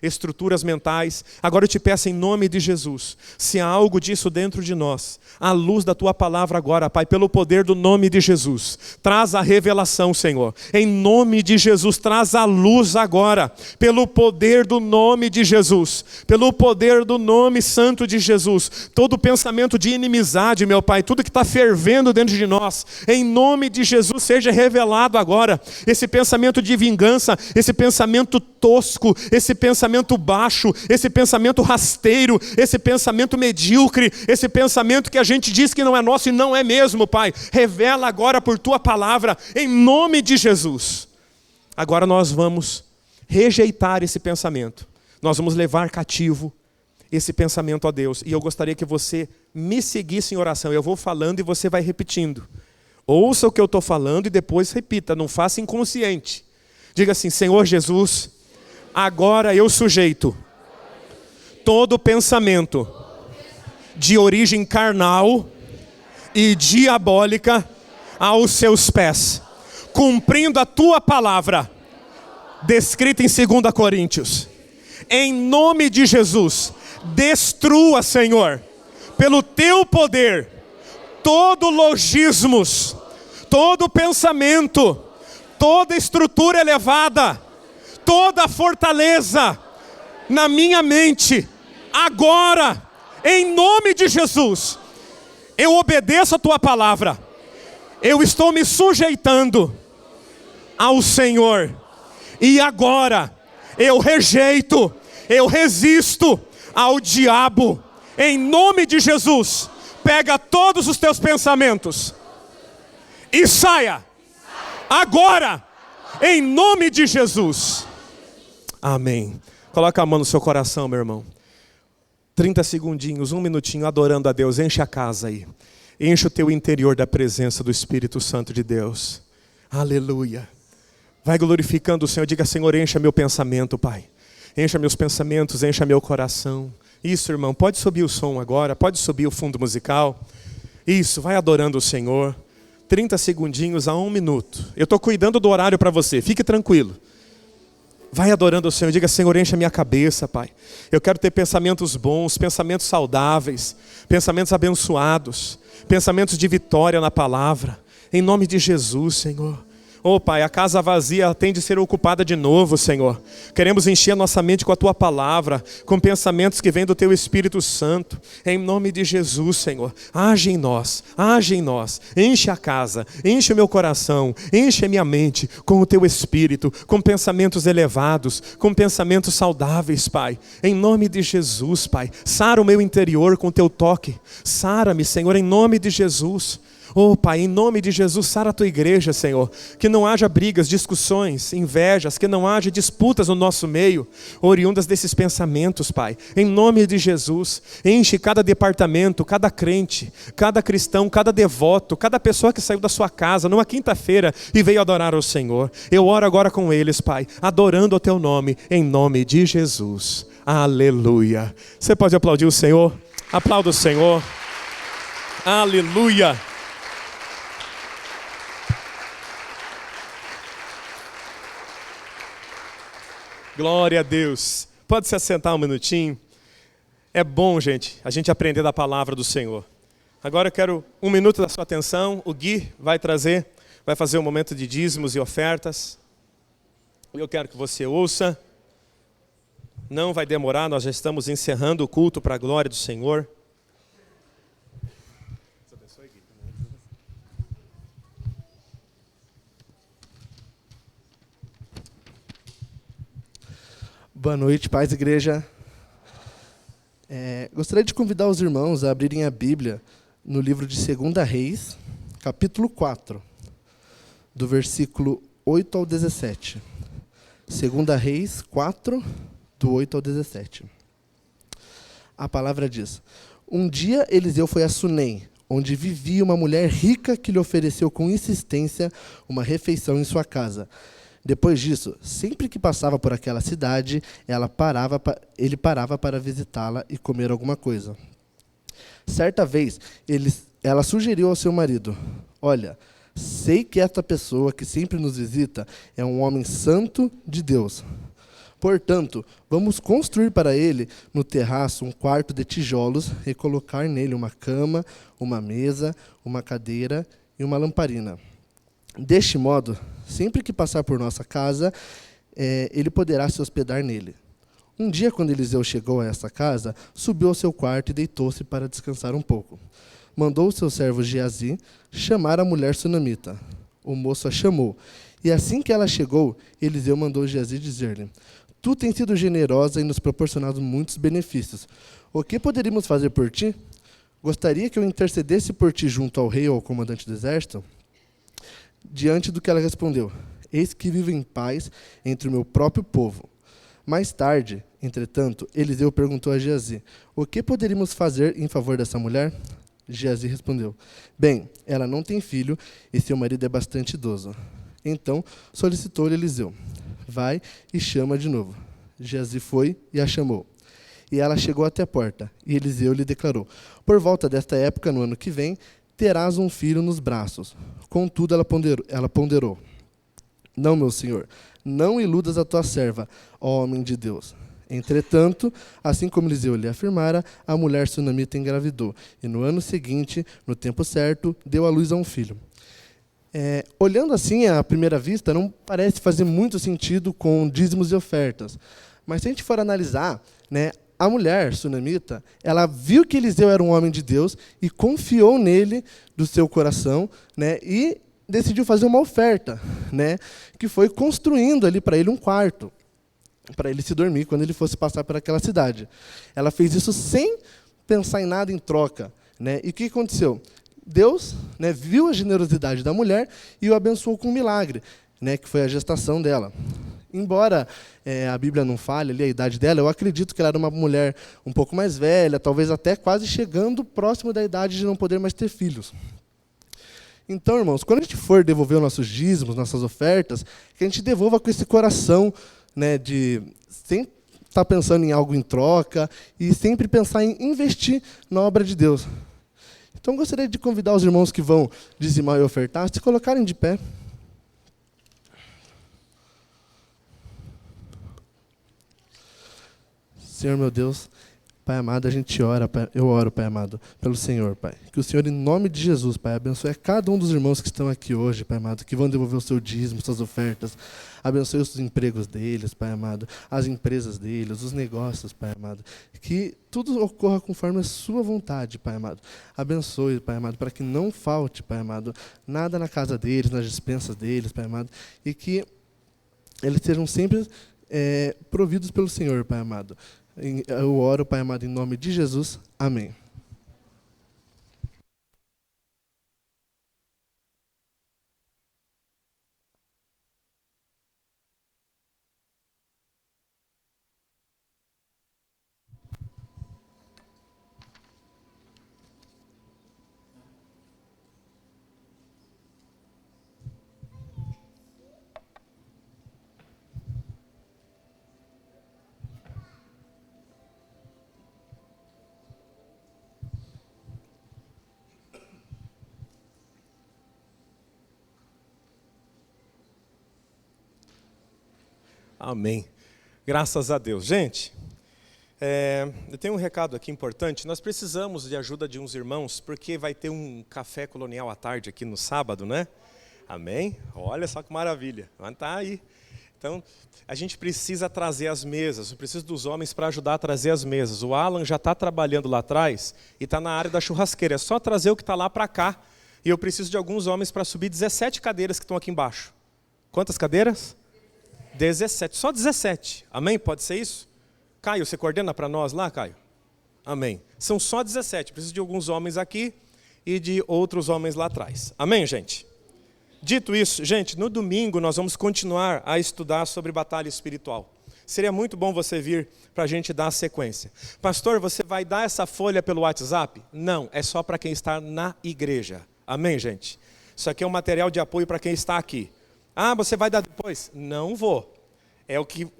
estruturas mentais. Agora eu te peço em nome de Jesus, se há algo disso dentro de nós, à luz da Tua palavra agora, Pai, pelo poder do nome de Jesus, traz a revelação, Senhor, em nome de Jesus, traz a luz agora, pelo poder do nome de Jesus, pelo poder do nome santo de Jesus, todo pensamento de inimizade, meu Pai, tudo que está fervendo dentro de nós, em nome de Jesus, seja revelado agora, esse pensamento de vingança, esse pensamento tosco, esse pensamento baixo, esse pensamento rasteiro, esse pensamento medíocre, esse pensamento que a gente diz que não é nosso e não é mesmo, Pai. Revela agora por Tua palavra, em nome de Jesus. Agora nós vamos rejeitar esse pensamento. Nós vamos levar cativo esse pensamento a Deus. E eu gostaria que você me seguisse em oração. Eu vou falando e você vai repetindo. Ouça o que eu estou falando e depois repita. Não faça inconsciente. Diga assim: Senhor Jesus, agora eu sujeito todo pensamento de origem carnal e diabólica aos seus pés, cumprindo a Tua palavra, descrita em 2 Coríntios. Em nome de Jesus, destrua, Senhor, pelo Teu poder, todo logismos, todo pensamento, toda estrutura elevada, toda fortaleza na minha mente, agora, em nome de Jesus. Eu obedeço a tua palavra. Eu estou me sujeitando ao Senhor. E agora, eu rejeito, eu resisto ao diabo. Em nome de Jesus, pega todos os teus pensamentos e saia. Agora, em nome de Jesus. Amém. Coloca a mão no seu coração, meu irmão. 30 segundinhos, 1 minutinho, adorando a Deus. Enche a casa aí. Enche o teu interior da presença do Espírito Santo de Deus. Aleluia. Vai glorificando o Senhor. Diga: Senhor, encha meu pensamento, Pai. Encha meus pensamentos, encha meu coração. Isso, irmão. Pode subir o som agora. Pode subir o fundo musical. Isso, vai adorando o Senhor. 30 segundinhos a 1 minuto. Eu estou cuidando do horário para você. Fique tranquilo. Vai adorando o Senhor. Diga: Senhor, enche a minha cabeça, Pai. Eu quero ter pensamentos bons, pensamentos saudáveis, pensamentos abençoados, pensamentos de vitória na palavra. Em nome de Jesus, Senhor. Oh, Pai, a casa vazia tem de ser ocupada de novo, Senhor. Queremos encher a nossa mente com a Tua palavra, com pensamentos que vêm do Teu Espírito Santo. Em nome de Jesus, Senhor. Age em nós, age em nós. Enche a casa, enche o meu coração, enche a minha mente com o Teu Espírito, com pensamentos elevados, com pensamentos saudáveis, Pai. Em nome de Jesus, Pai. Sara o meu interior com o Teu toque. Sara-me, Senhor, em nome de Jesus. Oh, Pai, em nome de Jesus, sara a Tua igreja, Senhor. Que não haja brigas, discussões, invejas, que não haja disputas no nosso meio, oriundas desses pensamentos, Pai. Em nome de Jesus, enche cada departamento, cada crente, cada cristão, cada devoto, cada pessoa que saiu da sua casa numa quinta-feira e veio adorar ao Senhor. Eu oro agora com eles, Pai, adorando o Teu nome, em nome de Jesus. Aleluia. Você pode aplaudir o Senhor? Aplauda o Senhor. Aleluia. Glória a Deus. Pode se assentar um minutinho. É bom, gente, a gente aprender da palavra do Senhor. Agora eu quero 1 minuto da sua atenção. O Gui vai fazer um momento de dízimos e ofertas. Eu quero que você ouça. Não vai demorar, nós já estamos encerrando o culto para a glória do Senhor. Boa noite, paz, igreja. Gostaria de convidar os irmãos a abrirem a Bíblia no livro de 2 Reis, capítulo 4, do versículo 8 ao 17. 2 Reis 4, do 8 ao 17. A palavra diz: Um dia Eliseu foi a Sunem, onde vivia uma mulher rica que lhe ofereceu com insistência uma refeição em sua casa. Depois disso, sempre que passava por aquela cidade, ele parava para visitá-la e comer alguma coisa. Certa vez, ela sugeriu ao seu marido: Olha, sei que esta pessoa que sempre nos visita é um homem santo de Deus. Portanto, vamos construir para ele no terraço um quarto de tijolos e colocar nele uma cama, uma mesa, uma cadeira e uma lamparina. Deste modo, sempre que passar por nossa casa, ele poderá se hospedar nele. Um dia, quando Eliseu chegou a essa casa, subiu ao seu quarto e deitou-se para descansar um pouco. Mandou o seu servo Geazi chamar a mulher sunamita. O moço a chamou, e assim que ela chegou, Eliseu mandou Geazi dizer-lhe: Tu tens sido generosa e nos proporcionado muitos benefícios. O que poderíamos fazer por ti? Gostaria que eu intercedesse por ti junto ao rei ou ao comandante do exército? Diante do que ela respondeu: Eis que vivo em paz entre o meu próprio povo. Mais tarde, entretanto, Eliseu perguntou a Geazi: O que poderíamos fazer em favor dessa mulher? Geazi respondeu: Bem, ela não tem filho e seu marido é bastante idoso. Então solicitou-lhe Eliseu: Vai e chama de novo. Geazi foi e a chamou. E ela chegou até a porta, e Eliseu lhe declarou: Por volta desta época, no ano que vem, terás um filho nos braços. Contudo, ela ponderou: Não, meu senhor, não iludas a tua serva, ó homem de Deus. Entretanto, assim como Eliseu lhe afirmara, a mulher sunamita engravidou, e no ano seguinte, no tempo certo, deu à luz a um filho. Olhando assim à primeira vista, não parece fazer muito sentido com dízimos e ofertas. Mas se a gente for analisar, né, a mulher sunamita, ela viu que Eliseu era um homem de Deus e confiou nele do seu coração, né, e decidiu fazer uma oferta, né, que foi construindo ali para ele um quarto, para ele se dormir quando ele fosse passar por aquela cidade. Ela fez isso sem pensar em nada em troca, né? E o que aconteceu? Deus, né, viu a generosidade da mulher e o abençoou com um milagre, né, que foi a gestação dela. Embora a Bíblia não fale ali a idade dela, eu acredito que ela era uma mulher um pouco mais velha, talvez até quase chegando próximo da idade de não poder mais ter filhos. Então, irmãos, quando a gente for devolver os nossos dízimos, nossas ofertas, que a gente devolva com esse coração, né, de sempre estar pensando em algo em troca e sempre pensar em investir na obra de Deus. Então, gostaria de convidar os irmãos que vão dizimar e ofertar a se colocarem de pé. Senhor, meu Deus, Pai amado, a gente ora, Pai, eu oro, Pai amado, pelo Senhor, Pai. Que o Senhor, em nome de Jesus, Pai, abençoe a cada um dos irmãos que estão aqui hoje, Pai amado, que vão devolver o seu dízimo, suas ofertas. Abençoe os empregos deles, Pai amado, as empresas deles, os negócios, Pai amado. Que tudo ocorra conforme a sua vontade, Pai amado. Abençoe, Pai amado, para que não falte, Pai amado, nada na casa deles, nas despensas deles, Pai amado. E que eles sejam sempre providos pelo Senhor, Pai amado. Eu oro, Pai amado, em nome de Jesus. Amém. Amém. Graças a Deus. Gente, eu tenho um recado aqui importante. Nós precisamos de ajuda de uns irmãos, porque vai ter um café colonial à tarde aqui no sábado, né? Amém? Olha só que maravilha. Vai estar aí. Então, a gente precisa trazer as mesas. Eu preciso dos homens para ajudar a trazer as mesas. O Alan já está trabalhando lá atrás e está na área da churrasqueira. É só trazer o que está lá para cá. E eu preciso de alguns homens para subir 17 cadeiras que estão aqui embaixo. Quantas cadeiras? 17, só 17. Amém? Pode ser isso? Caio, você coordena para nós lá, Caio? Amém. São só 17. Preciso de alguns homens aqui e de outros homens lá atrás. Amém, gente? Dito isso, gente, no domingo nós vamos continuar a estudar sobre batalha espiritual. Seria muito bom você vir para a gente dar a sequência. Pastor, você vai dar essa folha pelo WhatsApp? Não, é só para quem está na igreja. Amém, gente? Isso aqui é um material de apoio para quem está aqui. Ah, você vai dar depois? Não vou.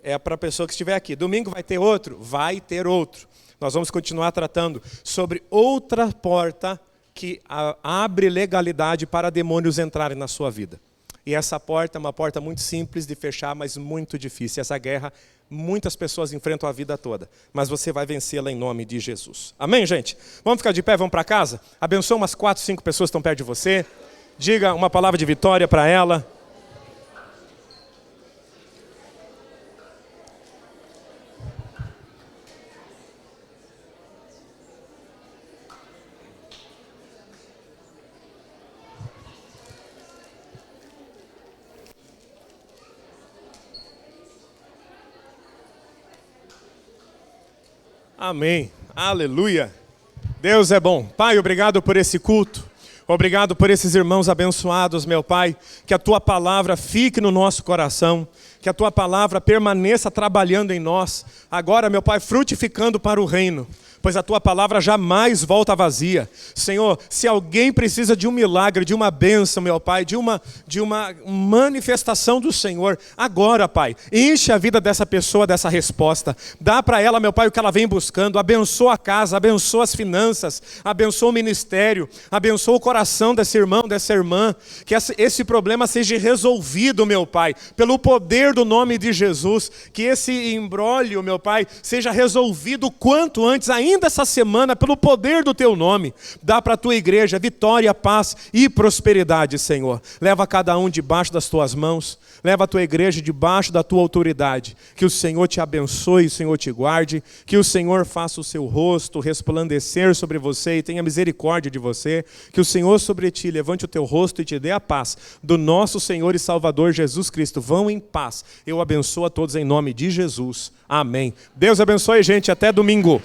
É para a pessoa que estiver aqui. Domingo vai ter outro? Vai ter outro. Nós vamos continuar tratando sobre outra porta que abre legalidade para demônios entrarem na sua vida. E essa porta é uma porta muito simples de fechar, mas muito difícil. Essa guerra, muitas pessoas enfrentam a vida toda. Mas você vai vencê-la em nome de Jesus. Amém, gente? Vamos ficar de pé, vamos para casa? Abençoa umas 4, 5 pessoas que estão perto de você. Diga uma palavra de vitória para ela. Amém. Aleluia. Deus é bom. Pai, obrigado por esse culto. Obrigado por esses irmãos abençoados, meu Pai. Que a Tua palavra fique no nosso coração. Que a Tua palavra permaneça trabalhando em nós. Agora, meu Pai, frutificando para o reino. Pois a Tua palavra jamais volta vazia. Senhor, se alguém precisa de um milagre, de uma bênção, meu Pai, de uma manifestação do Senhor, agora, Pai, enche a vida dessa pessoa dessa resposta. Dá para ela, meu Pai, o que ela vem buscando. Abençoa a casa, abençoa as finanças, abençoa o ministério, abençoa o coração desse irmão, dessa irmã. Que esse problema seja resolvido, meu Pai, pelo poder do nome de Jesus. Que esse imbróglio, meu Pai, seja resolvido quanto antes, ainda ainda essa semana, pelo poder do teu nome, dá para a tua igreja vitória, paz e prosperidade, Senhor. Leva cada um debaixo das tuas mãos, leva a tua igreja debaixo da tua autoridade. Que o Senhor te abençoe, o Senhor te guarde, que o Senhor faça o seu rosto resplandecer sobre você e tenha misericórdia de você. Que o Senhor sobre ti levante o teu rosto e te dê a paz do nosso Senhor e Salvador Jesus Cristo. Vão em paz. Eu abençoo a todos em nome de Jesus. Amém. Deus abençoe, gente. Até domingo.